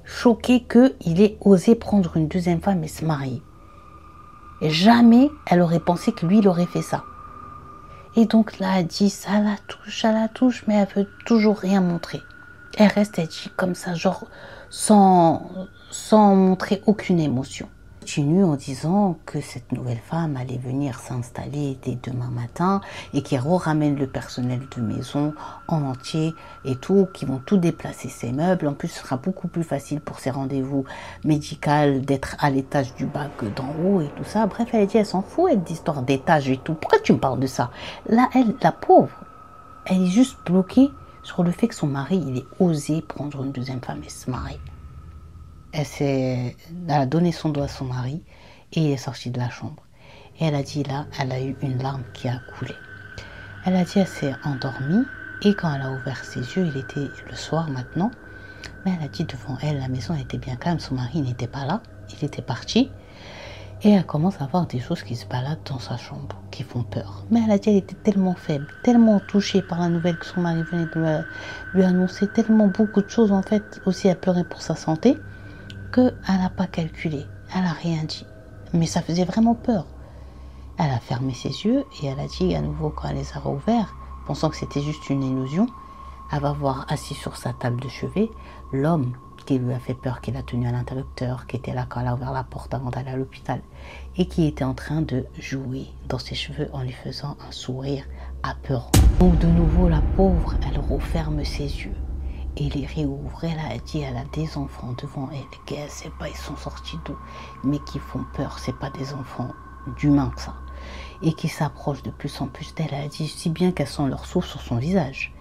Choquée qu'il ait osé prendre une deuxième femme et se marier. Et jamais elle aurait pensé que lui, il aurait fait ça. Et donc là, elle dit, ça la touche, mais elle veut toujours rien montrer. Elle reste, elle dit comme ça, genre, sans montrer aucune émotion. Elle continue en disant que cette nouvelle femme allait venir s'installer dès demain matin et qu'elle ramène le personnel de maison en entier et tout, qui vont tout déplacer ses meubles. En plus, ce sera beaucoup plus facile pour ses rendez-vous médicaux d'être à l'étage du bas que d'en haut et tout ça. Bref, elle dit, elle s'en fout, elle d'histoire d'étage et tout. Pourquoi tu me parles de ça? Là, elle, la pauvre, elle est juste bloquée sur le fait que son mari, il ait osé prendre une deuxième femme et se marier. Elle a donné son doigt à son mari et il est sorti de la chambre. Et elle a dit là, elle a eu une larme qui a coulé. Elle a dit, elle s'est endormie et quand elle a ouvert ses yeux, il était le soir maintenant. Mais elle a dit devant elle, la maison était bien calme, son mari n'était pas là, il était parti. Et elle commence à voir des choses qui se baladent dans sa chambre, qui font peur. Mais elle a dit qu'elle était tellement faible, tellement touchée par la nouvelle que son mari venait de lui annoncer, tellement beaucoup de choses en fait, aussi elle pleurait pour sa santé, qu'elle n'a pas calculé, elle n'a rien dit. Mais ça faisait vraiment peur. Elle a fermé ses yeux et elle a dit à nouveau quand elle les a rouverts, pensant que c'était juste une illusion, elle va voir assis sur sa table de chevet l'homme qui lui a fait peur, qui l'a tenu à l'interrupteur, qui était là quand elle a ouvert la porte avant d'aller à l'hôpital et qui était en train de jouer dans ses cheveux en lui faisant un sourire apeurant. Donc de nouveau la pauvre, elle referme ses yeux et les réouvre. Elle a dit, elle a des enfants devant elle, qu'elle sait pas ils sont sortis d'où, mais qui font peur, c'est pas des enfants d'humains ça, et qui s'approchent de plus en plus d'elle. Elle a dit si bien qu'elle sent leur souffle sur son visage.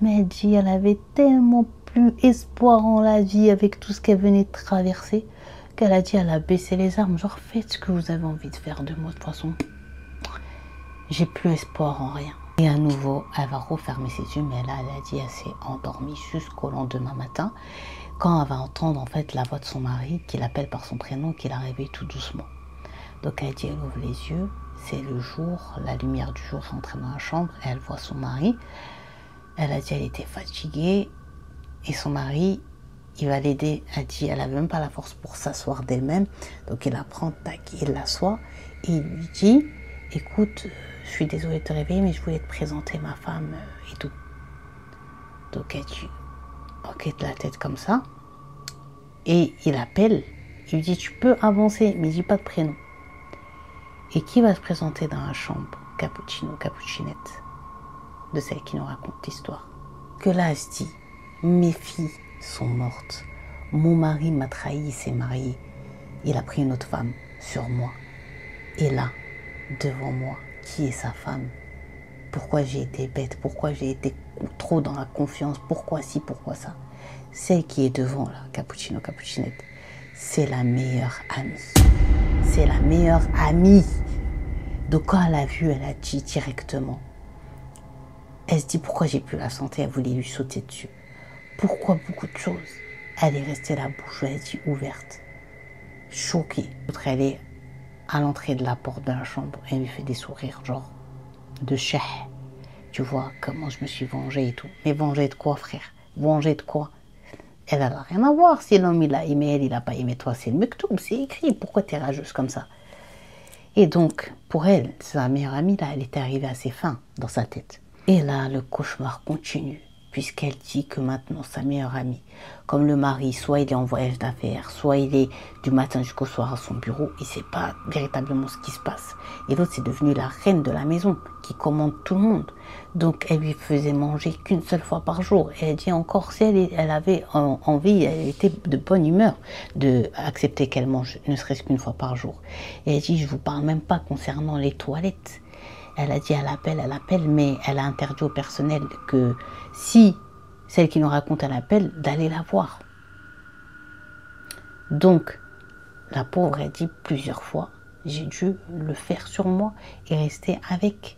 Mais elle dit elle avait tellement plus espoir en la vie avec tout ce qu'elle venait de traverser qu'elle a dit elle a baissé les armes, genre faites ce que vous avez envie de faire de moi, de toute façon j'ai plus espoir en rien. Et à nouveau elle va refermer ses yeux, mais là elle a dit elle s'est endormie jusqu'au lendemain matin quand elle va entendre en fait la voix de son mari qui l'appelle par son prénom, qui la réveille tout doucement. Donc elle dit elle ouvre les yeux, c'est le jour, la lumière du jour est entrée dans la chambre et elle voit son mari. Elle a dit elle était fatiguée et son mari, il va l'aider. Elle dit elle n'avait même pas la force pour s'asseoir d'elle-même. Donc il la prend, tac, il l'assoit et il lui dit écoute, je suis désolée de te réveiller mais je voulais te présenter ma femme et tout. Donc elle dit ok de la tête comme ça et il appelle, il lui dit tu peux avancer mais il dit pas de prénom. Et qui va se présenter dans la chambre? Cappuccino, Cappuccinette, de celle qui nous raconte l'histoire. Que là, elle se dit, mes filles sont mortes. Mon mari m'a trahi, il s'est marié. Il a pris une autre femme sur moi. Et là, devant moi, qui est sa femme? Pourquoi j'ai été bête? Pourquoi j'ai été trop dans la confiance? Pourquoi ci, pourquoi ça? Celle qui est devant, là, Cappuccino, Cappuccinette, c'est la meilleure amie. C'est la meilleure amie. Donc quand elle a vu, elle a dit directement. Elle se dit pourquoi j'ai plus la santé, elle voulait lui sauter dessus. Pourquoi beaucoup de choses? Elle est restée la bouche, elle dit ouverte, choquée. L'autre, elle est à l'entrée de la porte de la chambre, elle lui fait des sourires genre de cheh. Tu vois comment je me suis vengée et tout. Mais vengée de quoi, frère? Vengée de quoi? Elle n'a rien à voir si l'homme il a aimé elle, il n'a pas aimé toi. C'est le mektoub, c'est écrit. Pourquoi tu es rageuse comme ça? Et donc, pour elle, sa meilleure amie, là, elle était arrivée à ses fins dans sa tête. Et là, le cauchemar continue, puisqu'elle dit que maintenant, sa meilleure amie, comme le mari, soit il est en voyage d'affaires, soit il est du matin jusqu'au soir à son bureau, il ne sait pas véritablement ce qui se passe. Et l'autre, c'est devenu la reine de la maison, qui commande tout le monde. Donc, elle lui faisait manger qu'une seule fois par jour. Et elle dit encore, si elle avait envie, elle était de bonne humeur d'accepter qu'elle mange, ne serait-ce qu'une fois par jour. Et elle dit, je ne vous parle même pas concernant les toilettes. Elle a dit, elle appelle, mais elle a interdit au personnel que si celle qui nous raconte elle appelle, d'aller la voir. Donc, la pauvre, elle dit plusieurs fois, j'ai dû le faire sur moi et rester avec.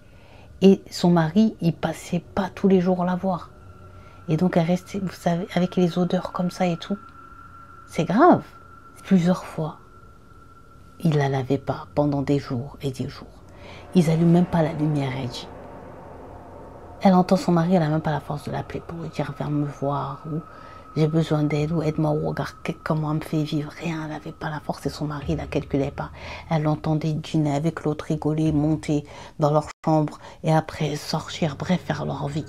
Et son mari, il passait pas tous les jours la voir. Et donc, elle restait, vous savez, avec les odeurs comme ça et tout. C'est grave. Plusieurs fois, il la lavait pas pendant des jours et des jours. Ils n'allument même pas la lumière, elle dit. Elle entend son mari, elle n'a même pas la force de l'appeler pour lui dire viens me voir ou j'ai besoin d'aide ou aide-moi ou regarde comment elle me fait vivre. Rien, elle n'avait pas la force et son mari ne la calculait pas. Elle entendait dîner avec l'autre, rigoler, monter dans leur chambre et après sortir, bref, faire leur vie.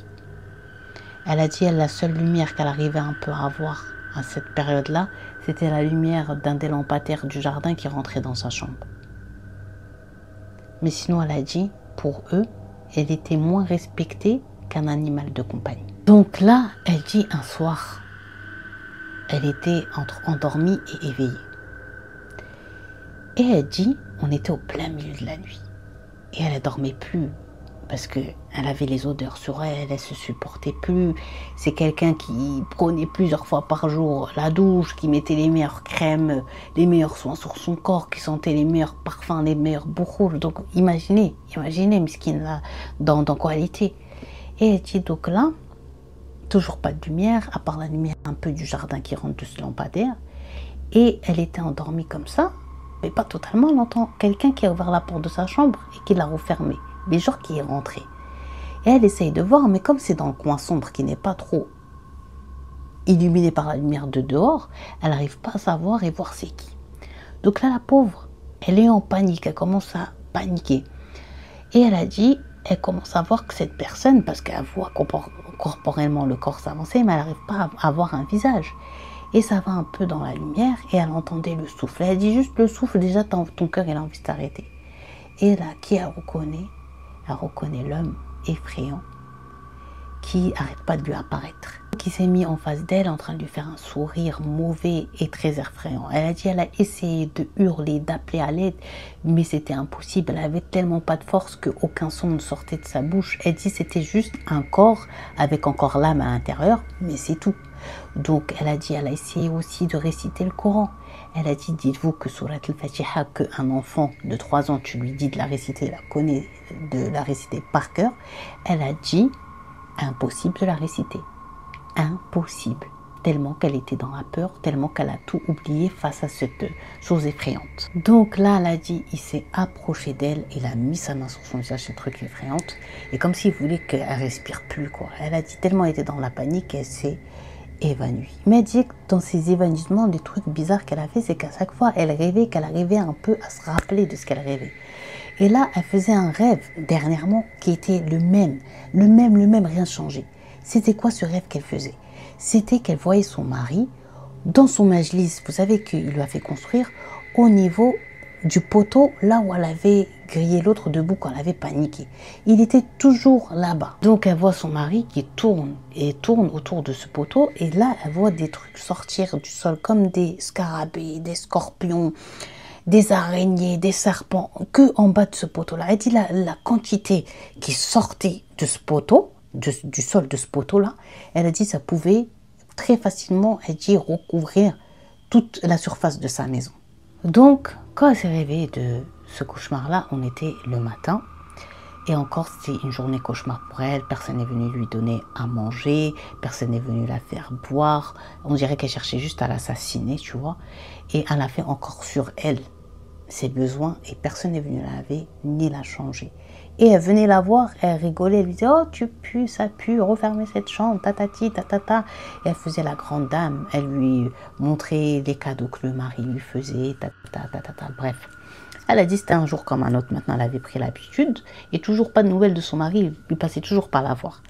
Elle a dit, elle, la seule lumière qu'elle arrivait un peu à avoir à cette période-là, c'était la lumière d'un des lampadaires du jardin qui rentrait dans sa chambre. Mais sinon, elle a dit, pour eux, elle était moins respectée qu'un animal de compagnie. Donc là, elle dit un soir, elle était entre endormie et éveillée. Et elle dit, on était au plein milieu de la nuit. Et elle ne dormait plus parce qu'elle avait les odeurs sur elle, elle ne se supportait plus. C'est quelqu'un qui prenait plusieurs fois par jour la douche, qui mettait les meilleures crèmes, les meilleurs soins sur son corps, qui sentait les meilleurs parfums, les meilleurs bourroules. Donc imaginez, Miskine, là, dans quoi elle était. Et elle dit donc là, toujours pas de lumière, à part la lumière un peu du jardin qui rentre de ce lampadaire. Et elle était endormie comme ça, mais pas totalement. Elle entend quelqu'un qui a ouvert la porte de sa chambre et qui l'a refermée. Mais genre qui est rentré. Et elle essaye de voir, mais comme c'est dans le coin sombre qui n'est pas trop illuminé par la lumière de dehors, elle n'arrive pas à savoir et voir c'est qui. Donc là, la pauvre, elle est en panique, elle commence à paniquer. Et elle a dit, elle commence à voir que cette personne, parce qu'elle voit corporellement le corps s'avancer, mais elle n'arrive pas à avoir un visage. Et ça va un peu dans la lumière, et elle entendait le souffle. Elle dit juste le souffle, déjà ton cœur il a envie de s'arrêter. Et là, qui elle reconnaît? Elle reconnaît l'homme effrayant qui n'arrête pas de lui apparaître, qui s'est mis en face d'elle en train de lui faire un sourire mauvais et très effrayant. Elle a dit, elle a essayé de hurler, d'appeler à l'aide, mais c'était impossible. Elle avait tellement pas de force qu'aucun son ne sortait de sa bouche. Elle dit, c'était juste un corps avec encore l'âme à l'intérieur, mais c'est tout. Donc elle a dit, elle a essayé aussi de réciter le Coran. Elle a dit, dites-vous que Surat al-Fatiha, qu'un enfant de 3 ans, tu lui dis de la réciter, la connaît de la réciter par cœur. Elle a dit, impossible de la réciter. Impossible. Tellement qu'elle était dans la peur, tellement qu'elle a tout oublié face à cette chose effrayante. Donc là, elle a dit, il s'est approché d'elle, il a mis sa main sur son visage, ce truc effrayante, et comme s'il voulait qu'elle respire plus, quoi. Elle a dit, tellement elle était dans la panique, qu'elle s'est évanouie. Mais elle dit que dans ces évanouissements, des trucs bizarres qu'elle a fait, c'est qu'à chaque fois, elle rêvait qu'elle arrivait un peu à se rappeler de ce qu'elle rêvait. Et là, elle faisait un rêve, dernièrement, qui était le même, rien changé. C'était quoi ce rêve qu'elle faisait? C'était qu'elle voyait son mari dans son majlis, vous savez qu'il lui a fait construire, au niveau du poteau, là où elle avait grillé l'autre debout quand elle avait paniqué. Il était toujours là-bas. Donc elle voit son mari qui tourne et tourne autour de ce poteau, et là, elle voit des trucs sortir du sol comme des scarabées, des scorpions, des araignées, des serpents, que en bas de ce poteau-là. Elle dit la quantité qui sortait de ce poteau, du sol de ce poteau-là, elle a dit ça pouvait très facilement, elle dit, recouvrir toute la surface de sa maison. Donc, quand elle s'est réveillée de ce cauchemar-là, on était le matin, et encore c'était une journée cauchemar pour elle, personne n'est venu lui donner à manger, personne n'est venu la faire boire, on dirait qu'elle cherchait juste à l'assassiner, tu vois, et elle a fait encore sur elle ses besoins, et personne n'est venu la laver, ni la changer. Et elle venait la voir, elle rigolait, elle lui disait, oh tu pues, ça pue, refermez cette chambre, tatati, tatata. Et elle faisait la grande dame, elle lui montrait les cadeaux que le mari lui faisait, tatata, tatata, bref. Elle a dit c'était un jour comme un autre, maintenant elle avait pris l'habitude, et toujours pas de nouvelles de son mari, il passait toujours par la voir.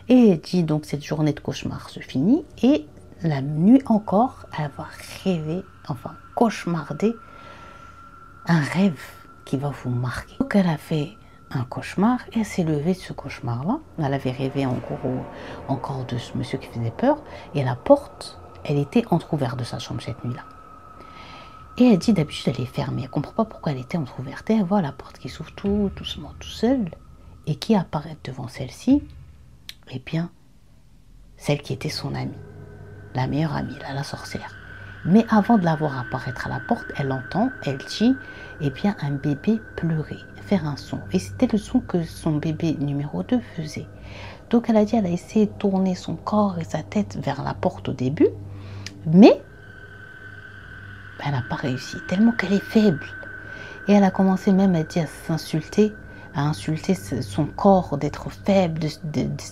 Et elle dit donc cette journée de cauchemar se finit, et la nuit encore, elle va rêver, enfin cauchemarder, un rêve qui va vous marquer. Donc elle a fait un cauchemar et elle s'est levée de ce cauchemar-là. Elle avait rêvé en gros encore de ce monsieur qui faisait peur, et la porte, elle était entrouverte de sa chambre cette nuit-là. Et elle dit d'habitude elle est fermée, elle ne comprend pas pourquoi elle était entrouverte. Et elle voit la porte qui s'ouvre tout doucement, tout seul, et qui apparaît devant celle-ci, eh bien, celle qui était son amie, la meilleure amie, la sorcière. Mais avant de la voir apparaître à la porte, elle entend, elle dit, eh bien, un bébé pleurer, faire un son. Et c'était le son que son bébé numéro 2 faisait. Donc elle a dit, elle a essayé de tourner son corps et sa tête vers la porte au début, mais elle n'a pas réussi, tellement qu'elle est faible. Et elle a commencé même à dire, à insulter son corps d'être faible,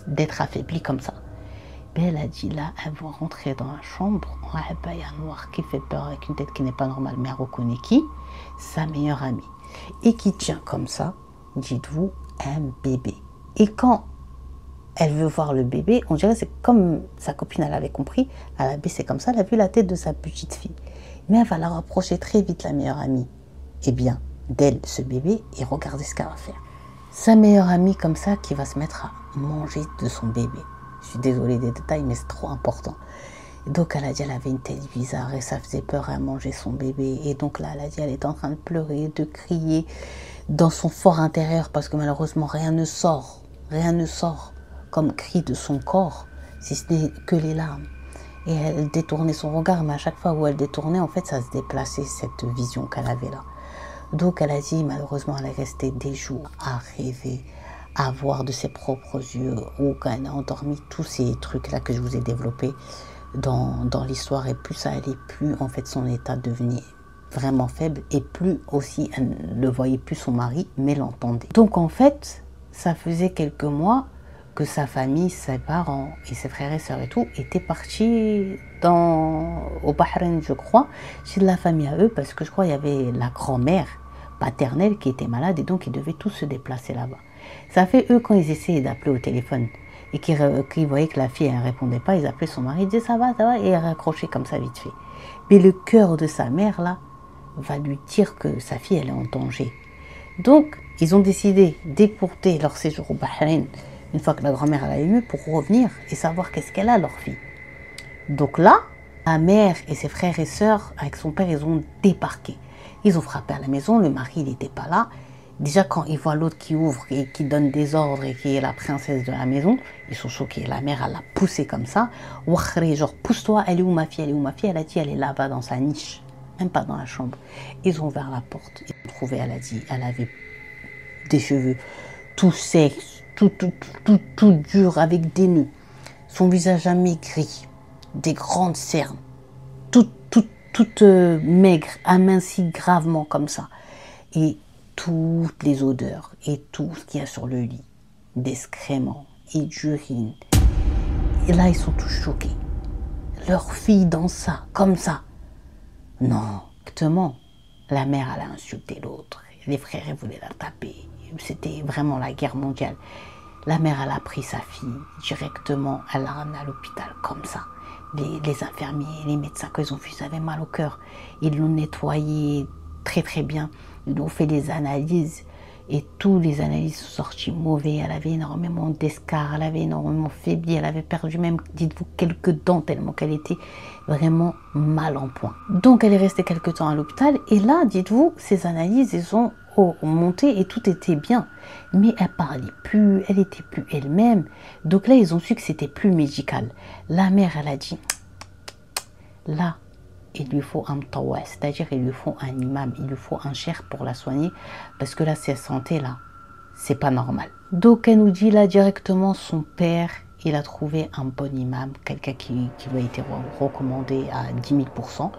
d'être affaibli comme ça. Elle a dit là, elle va rentrer dans la chambre en abaya noir qui fait peur avec une tête qui n'est pas normale, mais elle reconnaît qui? Sa meilleure amie. Et qui tient comme ça, dites-vous, un bébé. Et quand elle veut voir le bébé, on dirait c'est comme sa copine, elle avait compris, elle a baissé comme ça, elle a vu la tête de sa petite fille. Mais elle va la rapprocher très vite, la meilleure amie. Eh bien, d'elle, ce bébé, et regardez ce qu'elle va faire. Sa meilleure amie comme ça qui va se mettre à manger de son bébé. Je suis désolée des détails, mais c'est trop important. Et donc elle a dit elle avait une tête bizarre et ça faisait peur à manger son bébé. Et donc là, elle a dit elle était en train de pleurer, de crier dans son fort intérieur parce que malheureusement rien ne sort comme cri de son corps, si ce n'est que les larmes. Et elle détournait son regard, mais à chaque fois où elle détournait, en fait, ça se déplaçait, cette vision qu'elle avait là. Donc elle a dit, malheureusement, elle est restée des jours à rêver, à voir de ses propres yeux, ou quand elle a endormi, tous ces trucs-là que je vous ai développés dans l'histoire. Et plus ça allait, plus en fait son état devenait vraiment faible, et plus aussi elle ne voyait plus son mari, mais l'entendait. Donc en fait, ça faisait quelques mois que sa famille, ses parents et ses frères et sœurs et tout étaient partis au Bahreïn, je crois, chez de la famille à eux, parce que je crois qu'il y avait la grand-mère paternelle qui était malade et donc ils devaient tous se déplacer là-bas. Ça fait eux, quand ils essayaient d'appeler au téléphone et qu'ils voyaient que la fille ne répondait pas, ils appelaient son mari, ils disaient ça va, et elle raccrochait comme ça vite fait. Mais le cœur de sa mère là va lui dire que sa fille elle est en danger. Donc ils ont décidé d'écourter leur séjour au Bahreïn une fois que la grand-mère a eu, pour revenir et savoir qu'est-ce qu'elle a, leur fille. Donc là, la mère et ses frères et sœurs, avec son père, ils ont débarqué. Ils ont frappé à la maison, le mari, il n'était pas là. Déjà, quand ils voient l'autre qui ouvre et qui donne des ordres et qui est la princesse de la maison, ils sont choqués. La mère, elle l'a poussée comme ça. Genre, pousse-toi, elle est où ma fille? Elle est où ma fille? Elle a dit, elle est là-bas dans sa niche, même pas dans la chambre. Ils ont ouvert la porte. Ils ont trouvé, elle a dit, elle avait des cheveux tout secs, tout dur, avec des nœuds. Son visage amaigri, des grandes cernes, toute maigre, amincie gravement comme ça. Et toutes les odeurs et tout ce qu'il y a sur le lit, d'excréments et d'urine. Et là, ils sont tous choqués. Leur fille dans ça, comme ça. Non, exactement. La mère, elle a insulté l'autre. Les frères, ils voulaient la taper. C'était vraiment la guerre mondiale. La mère, elle a pris sa fille directement, elle l'a ramenée à l'hôpital comme ça. Les infirmiers, les médecins, quand ils ont vu, ils avaient mal au cœur. Ils l'ont nettoyé très bien. Ils ont fait des analyses et tous les analyses sont sorties mauvais. Elle avait énormément d'escarres, elle avait énormément faibli, elle avait perdu même, dites-vous, quelques dents tellement qu'elle était vraiment mal en point. Donc elle est restée quelques temps à l'hôpital et là, dites-vous, ces analyses, elles ont monté et tout était bien. Mais elle parlait plus, elle était plus elle-même. Donc là, ils ont su que c'était plus médical. La mère, elle a dit, là, il lui faut un tawa, c'est-à-dire il lui faut un imam, il lui faut un cheikh pour la soigner, parce que là, sa santé, là, c'est pas normal. Donc elle nous dit là directement, son père, il a trouvé un bon imam, quelqu'un qui lui a été recommandé à 10 000%.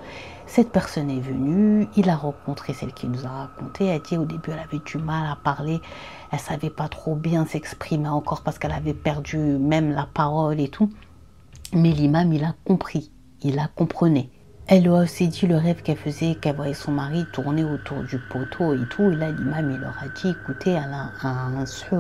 Cette personne est venue, il a rencontré celle qui nous a raconté. Elle dit au début elle avait du mal à parler, elle savait pas trop bien s'exprimer encore parce qu'elle avait perdu même la parole et tout. Mais l'imam, il a compris, il la comprenait. Elle lui a aussi dit le rêve qu'elle faisait, qu'elle voyait son mari tourner autour du poteau et tout. Et là, l'imam, il leur a dit, écoutez, elle a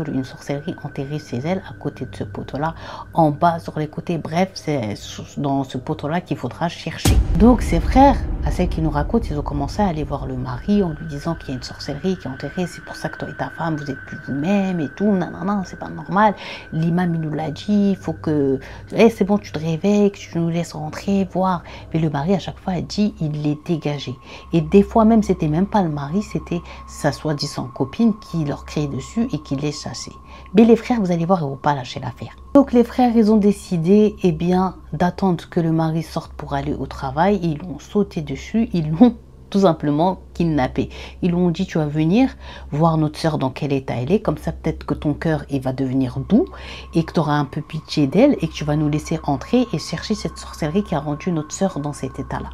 une sorcellerie enterrée chez elle, à côté de ce poteau-là, en bas, sur les côtés. Bref, c'est dans ce poteau-là qu'il faudra chercher. Donc, ses frères, à celle qui nous raconte, ils ont commencé à aller voir le mari en lui disant qu'il y a une sorcellerie qui est enterrée. C'est pour ça que toi et ta femme, vous êtes plus vous-même et tout. Non, non, non, c'est pas normal. L'imam, il nous l'a dit, il faut que... c'est bon, tu te réveilles, que tu nous laisses rentrer, voir. Mais le mari, à chaque fois, elle dit, il les dégageait. Et des fois même, c'était même pas le mari, c'était sa soi-disant copine qui leur criait dessus et qui les chassait. Mais les frères, vous allez voir, ils vont pas lâcher l'affaire. Donc les frères, ils ont décidé, eh bien, d'attendre que le mari sorte pour aller au travail. Ils l'ont sauté dessus, ils l'ont tout simplement kidnappé. Ils lui ont dit, tu vas venir voir notre soeur dans quel état elle est, comme ça peut-être que ton cœur il va devenir doux et que tu auras un peu pitié d'elle et que tu vas nous laisser entrer et chercher cette sorcellerie qui a rendu notre soeur dans cet état-là.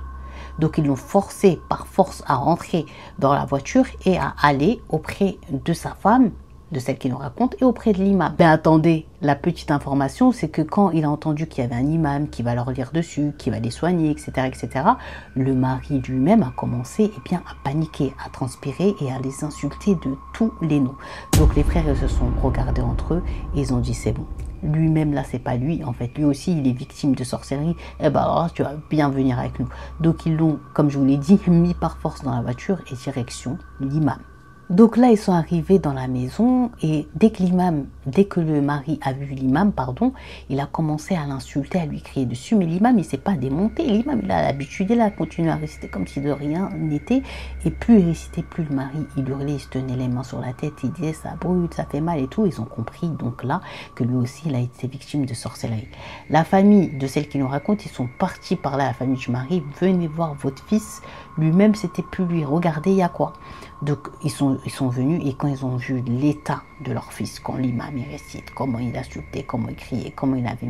Donc ils l'ont forcé par force à rentrer dans la voiture et à aller auprès de sa femme de celle qui nous raconte et auprès de l'imam. Ben attendez, la petite information, c'est que quand il a entendu qu'il y avait un imam qui va leur lire dessus, qui va les soigner, etc., etc., le mari lui-même a commencé bien, à paniquer, à transpirer et à les insulter de tous les noms. Donc les frères ils se sont regardés entre eux et ils ont dit c'est bon. Lui-même là c'est pas lui, en fait lui aussi il est victime de sorcellerie, eh ben alors, tu vas bien venir avec nous. Donc ils l'ont, comme je vous l'ai dit, mis par force dans la voiture et direction l'imam. Donc là, ils sont arrivés dans la maison et dès que le mari a vu l'imam, pardon, il a commencé à l'insulter, à lui crier dessus. Mais l'imam, il s'est pas démonté. L'imam, il a l'habitude, il a continué à réciter comme si de rien n'était. Et plus il récitait, plus le mari, il hurlait, il se tenait les mains sur la tête, il disait ça brûle, ça fait mal et tout. Ils ont compris donc là que lui aussi, il a été victime de sorcellerie. La famille de celle qui nous raconte, ils sont partis par là, la famille du mari, venez voir votre fils. Lui-même, c'était plus lui. Regardez, il y a quoi? Donc ils sont venus et quand ils ont vu l'état de leur fils, quand l'imam il récite, comment il insultait, comment il criait, comment il avait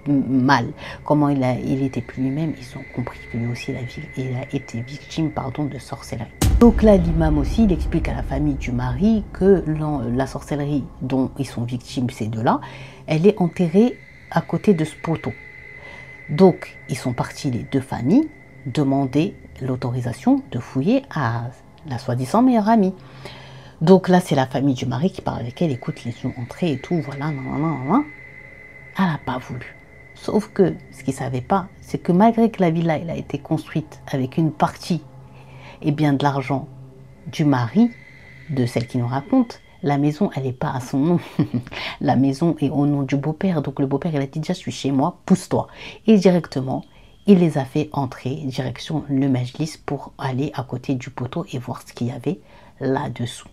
mal, comment il était plus lui-même, ils ont compris que lui aussi il a été victime de sorcellerie. Donc là l'imam aussi il explique à la famille du mari que la sorcellerie dont ils sont victimes ces deux-là, elle est enterrée à côté de ce poteau. Donc ils sont partis les deux familles demander l'autorisation de fouiller à la soi-disant meilleure amie. Donc là, c'est la famille du mari qui parle avec elle, écoute, les sont entrés et tout, voilà, non. Elle n'a pas voulu. Sauf que, ce qu'ils ne savaient pas, c'est que malgré que la villa elle a été construite avec une partie, de l'argent du mari, de celle qui nous raconte, la maison, elle n'est pas à son nom. La maison est au nom du beau-père. Donc le beau-père, il a dit, déjà, je suis chez moi, pousse-toi. Et directement, il les a fait entrer direction le Majlis pour aller à côté du poteau et voir ce qu'il y avait là-dessous.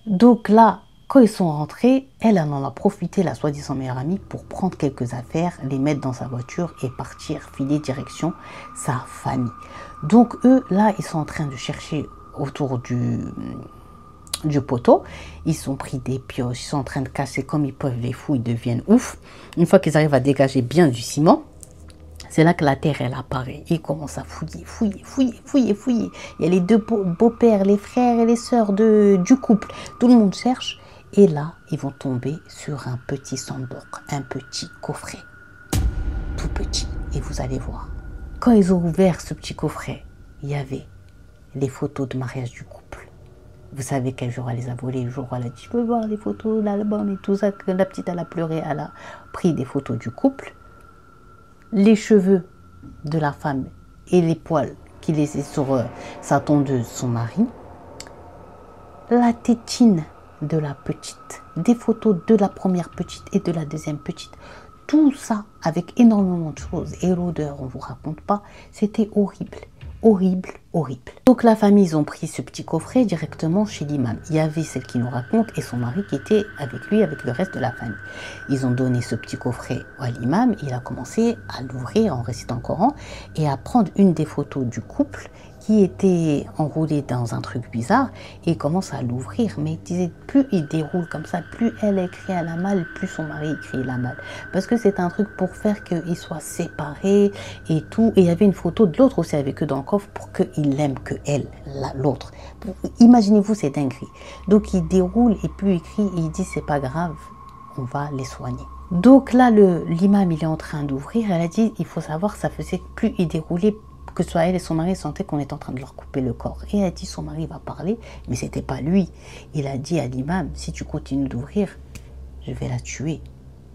Donc là, quand ils sont rentrés, elle en a profité, la soi-disant meilleure amie, pour prendre quelques affaires, les mettre dans sa voiture et partir, filer direction sa famille. Donc eux, là, ils sont en train de chercher autour du poteau. Ils sont pris des pioches, ils sont en train de casser comme ils peuvent les fous, ils deviennent ouf. Une fois qu'ils arrivent à dégager bien du ciment, c'est là que la terre, elle apparaît. Ils commencent à fouiller. Il y a les deux beaux-pères, les frères et les sœurs du couple. Tout le monde cherche. Et là, ils vont tomber sur un petit sandouk, un petit coffret. Tout petit. Et vous allez voir. Quand ils ont ouvert ce petit coffret, il y avait les photos de mariage du couple. Vous savez quel jour elle les a volées, le jour où elle a dit, je veux voir les photos, l'album et tout ça. Que la petite, elle a pleuré, elle a pris des photos du couple. Les cheveux de la femme et les poils qu'il laissait sur sa tondeuse, son mari, la tétine de la petite, des photos de la première petite et de la deuxième petite, tout ça avec énormément de choses et l'odeur, on ne vous raconte pas, c'était horrible. Donc la famille, ils ont pris ce petit coffret directement chez l'imam. Il y avait celle qui nous raconte et son mari qui était avec lui, avec le reste de la famille. Ils ont donné ce petit coffret à l'imam. Il a commencé à l'ouvrir en récitant le Coran et à prendre une des photos du couple qui était enroulée dans un truc bizarre et il commence à l'ouvrir. Mais il disait, plus il déroule comme ça, plus elle écrit à la malle, plus son mari écrit la malle. Parce que c'est un truc pour faire qu'ils soient séparés et tout. Et il y avait une photo de l'autre aussi avec eux dans le coffre pour qu'il l'aime que elle, l'autre. Imaginez-vous ces dingueries. Donc il déroule et plus il écrit et il dit c'est pas grave, on va les soigner. Donc là l'imam il est en train d'ouvrir. Elle a dit il faut savoir ça faisait plus il déroulait, que ce soit elle et son mari sentaient qu'on était en train de leur couper le corps. Et elle a dit son mari va parler, mais c'était pas lui. Il a dit à l'imam si tu continues d'ouvrir, je vais la tuer.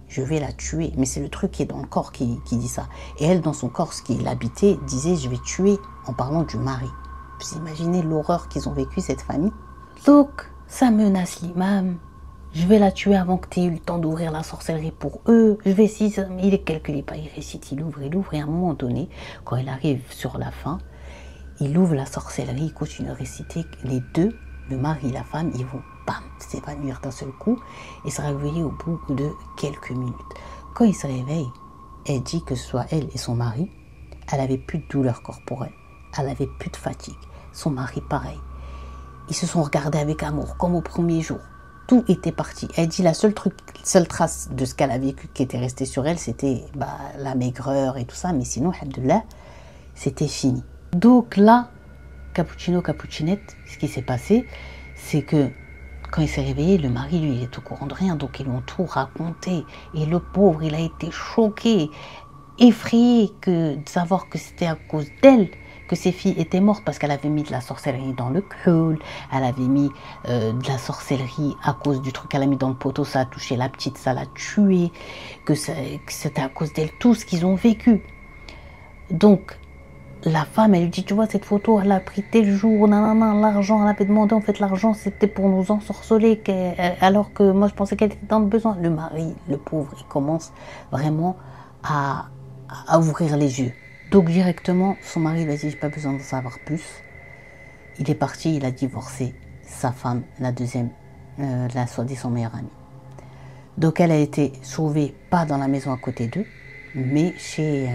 Je vais la tuer. Mais c'est le truc qui est dans le corps qui dit ça. Et elle, dans son corps, ce qui l'habitait, disait je vais tuer en parlant du mari. Vous imaginez l'horreur qu'ils ont vécu cette famille. Donc, ça menace l'imam. Je vais la tuer avant que tu aies eu le temps d'ouvrir la sorcellerie pour eux. Je vais si il est calculé pas, il récite, il ouvre. Et à un moment donné, quand il arrive sur la fin, il ouvre la sorcellerie, il continue à réciter. Les deux, le mari et la femme, ils vont bam, s'évanouir d'un seul coup et se réveiller au bout de quelques minutes. Quand il se réveille, elle dit que ce soit elle et son mari, elle avait plus de douleur corporelle, elle avait plus de fatigue. Son mari, pareil. Ils se sont regardés avec amour, comme au premier jour. Tout était parti. Elle dit la seule trace de ce qu'elle a vécu qui était restée sur elle, c'était la maigreur et tout ça. Mais sinon, alhamdoulilah, c'était fini. Donc là, Cappuccino, Cappuccinette, ce qui s'est passé, c'est que Quand il s'est réveillé, le mari, lui, il est au courant de rien, donc ils lui ont tout raconté. Et le pauvre, il a été choqué, effrayé de savoir que c'était à cause d'elle que ses filles étaient mortes, parce qu'elle avait mis de la sorcellerie dans le cul, elle avait mis de la sorcellerie à cause du truc qu'elle a mis dans le poteau, ça a touché la petite, ça l'a tuée, que c'était à cause d'elle, tout ce qu'ils ont vécu. Donc, la femme, elle lui dit, tu vois, cette photo, elle a pris tel jour, nanana, l'argent, elle avait demandé, en fait, l'argent, c'était pour nous ensorceler, alors que moi, je pensais qu'elle était dans le besoin. Le mari, le pauvre, il commence vraiment à ouvrir les yeux. Donc, directement, son mari, il a dit, j'ai pas besoin d'en savoir plus. Il est parti, il a divorcé sa femme, la deuxième, la soi-disant meilleure amie. Donc, elle a été sauvée, pas dans la maison à côté d'eux, mais chez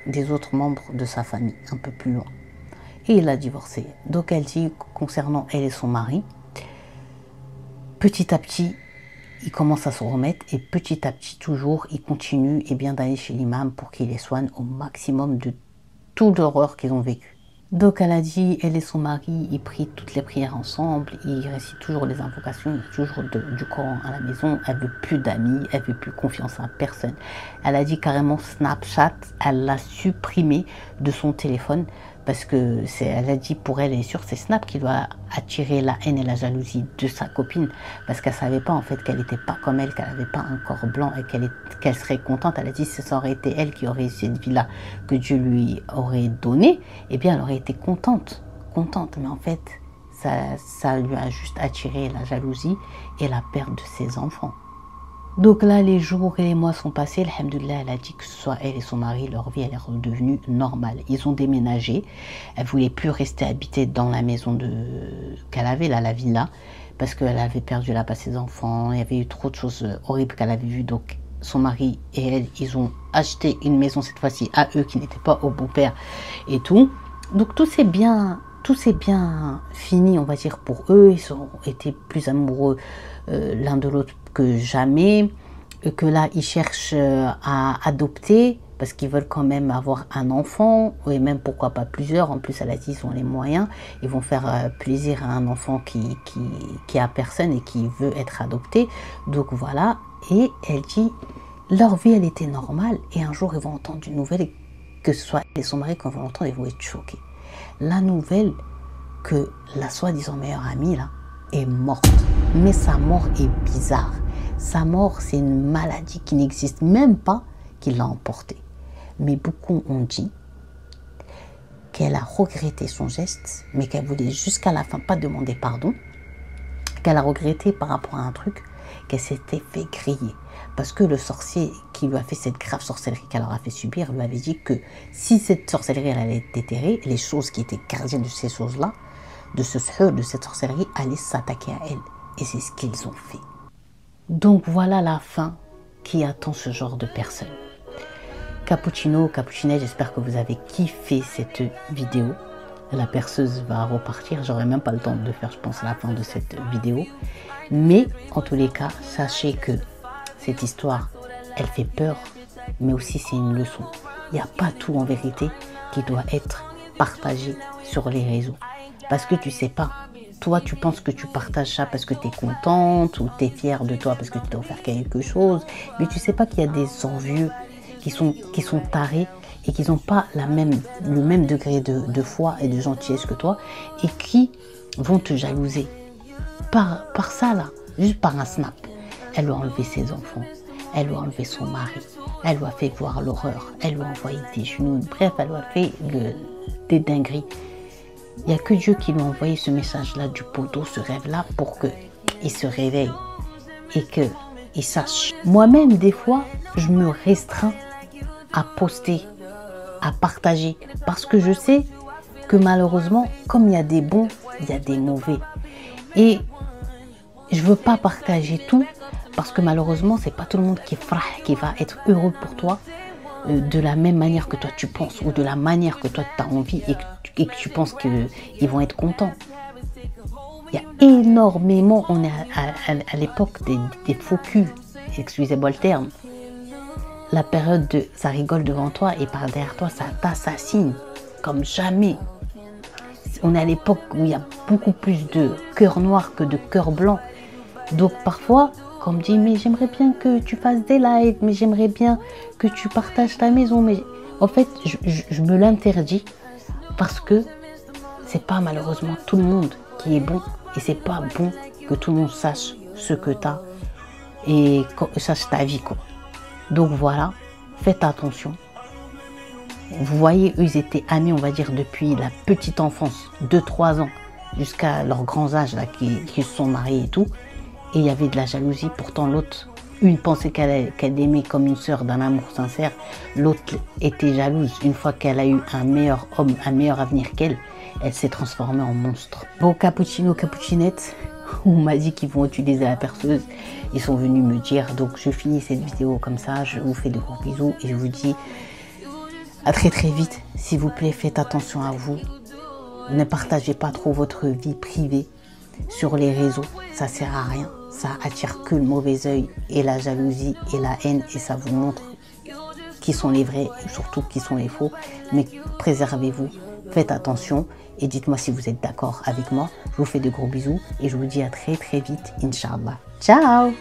des autres membres de sa famille, un peu plus loin. Et il a divorcé. Donc elle dit, concernant elle et son mari, petit à petit, il commence à se remettre et petit à petit, toujours, il continue d'aller chez l'imam pour qu'il les soigne au maximum de toute l'horreur qu'ils ont vécue. Donc elle a dit, elle et son mari, ils prient toutes les prières ensemble, ils récitent toujours les invocations, il y a toujours du Coran à la maison, elle veut plus d'amis, elle veut plus confiance à personne. Elle a dit carrément Snapchat, elle l'a supprimé de son téléphone parce que elle a dit pour elle, elle est sûre, c'est Snap qui doit attirer la haine et la jalousie de sa copine parce qu'elle savait pas en fait qu'elle n'était pas comme elle, qu'elle n'avait pas un corps blanc et qu'elle serait contente. Elle a dit si ça aurait été elle qui aurait eu cette vie-là que Dieu lui aurait donnée, eh bien elle aurait été contente, mais en fait ça lui a juste attiré la jalousie et la perte de ses enfants. Donc là, les jours et les mois sont passés. Alhamdoulilah, elle a dit que ce soit elle et son mari, leur vie, elle est redevenue normale. Ils ont déménagé. Elle ne voulait plus rester habiter dans la maison qu'elle avait, là, la villa, parce qu'elle avait perdu là-bas ses enfants. Il y avait eu trop de choses horribles qu'elle avait vues. Donc, son mari et elle, ils ont acheté une maison cette fois-ci à eux, qui n'étaient pas au beau-père et tout. Donc, tout s'est bien fini, on va dire, pour eux. Ils ont été plus amoureux l'un de l'autre que jamais, que là ils cherchent à adopter parce qu'ils veulent quand même avoir un enfant et même pourquoi pas plusieurs. En plus elle a dit ils ont les moyens, ils vont faire plaisir à un enfant qui a personne et qui veut être adopté. Donc voilà, et elle dit leur vie elle était normale et un jour ils vont entendre une nouvelle et que ce soit elle et son mari quand ils vont l'entendre ils vont être choqués. La nouvelle que la soi-disant meilleure amie là est morte, mais sa mort est bizarre. Sa mort, c'est une maladie qui n'existe même pas, qui l'a emportée. Mais beaucoup ont dit qu'elle a regretté son geste, mais qu'elle voulait jusqu'à la fin pas demander pardon, qu'elle a regretté par rapport à un truc, qu'elle s'était fait griller. Parce que le sorcier qui lui a fait cette grave sorcellerie qu'elle leur a fait subir, lui avait dit que si cette sorcellerie elle allait être déterrée, les choses qui étaient gardiennes de ces choses-là, de cette sorcellerie, allaient s'attaquer à elle. Et c'est ce qu'ils ont fait. Donc voilà la fin qui attend ce genre de personnes. Cappuccino, Cappuccinet, j'espère que vous avez kiffé cette vidéo. La perceuse va repartir, j'aurai même pas le temps de faire, je pense, la fin de cette vidéo. Mais en tous les cas, sachez que cette histoire, elle fait peur, mais aussi c'est une leçon. Il n'y a pas tout en vérité qui doit être partagé sur les réseaux. Parce que tu sais pas. Toi, tu penses que tu partages ça parce que tu es contente ou tu es fière de toi parce que tu t'as offert quelque chose. Mais tu sais pas qu'il y a des envieux qui sont tarés et qui n'ont pas le même degré de foi et de gentillesse que toi et qui vont te jalouser. Par ça, là, juste par un snap. Elle lui a enlevé ses enfants. Elle lui a enlevé son mari. Elle lui a fait voir l'horreur. Elle lui a envoyé des genoux. Bref, elle lui a fait des dingueries. Il n'y a que Dieu qui lui a envoyé ce message-là du poteau, ce rêve-là, pour qu'il se réveille et qu'il sache. Moi-même, des fois, je me restreins à poster, à partager, parce que je sais que malheureusement, comme il y a des bons, il y a des mauvais. Et je ne veux pas partager tout, parce que malheureusement, c'est pas tout le monde qui va être heureux pour toi de la même manière que toi tu penses, ou de la manière que toi tu as envie et que tu penses qu'ils vont être contents. Il y a énormément, on est à l'époque des faux culs, excusez-moi le terme. La période de ça rigole devant toi et par derrière toi ça t'assassine comme jamais. On est à l'époque où il y a beaucoup plus de cœurs noirs que de cœurs blancs. Donc parfois, quand on me dit, mais j'aimerais bien que tu fasses des lives, mais j'aimerais bien que tu partages ta maison. Mais en fait, je me l'interdis parce que c'est pas malheureusement tout le monde qui est bon. Et c'est pas bon que tout le monde sache ce que tu as et sache ta vie, quoi. Donc voilà, faites attention. Vous voyez, eux, ils étaient amis, on va dire, depuis la petite enfance, 2-3 ans, jusqu'à leurs grands âges, là, qui se sont mariés et tout. Et il y avait de la jalousie. Pourtant, l'autre, une pensait qu'elle aimait comme une sœur d'un amour sincère. L'autre était jalouse. Une fois qu'elle a eu un meilleur homme, un meilleur avenir qu'elle, elle s'est transformée en monstre. Bon, cappuccino, cappuccinette, on m'a dit qu'ils vont utiliser la perceuse. Ils sont venus me dire. Donc, je finis cette vidéo comme ça. Je vous fais de gros bisous et je vous dis à très très vite. S'il vous plaît, faites attention à vous. Ne partagez pas trop votre vie privée sur les réseaux. Ça sert à rien. Ça attire que le mauvais œil et la jalousie et la haine. Et ça vous montre qui sont les vrais et surtout qui sont les faux. Mais préservez-vous. Faites attention. Et dites-moi si vous êtes d'accord avec moi. Je vous fais de gros bisous. Et je vous dis à très très vite. Inch'Allah. Ciao!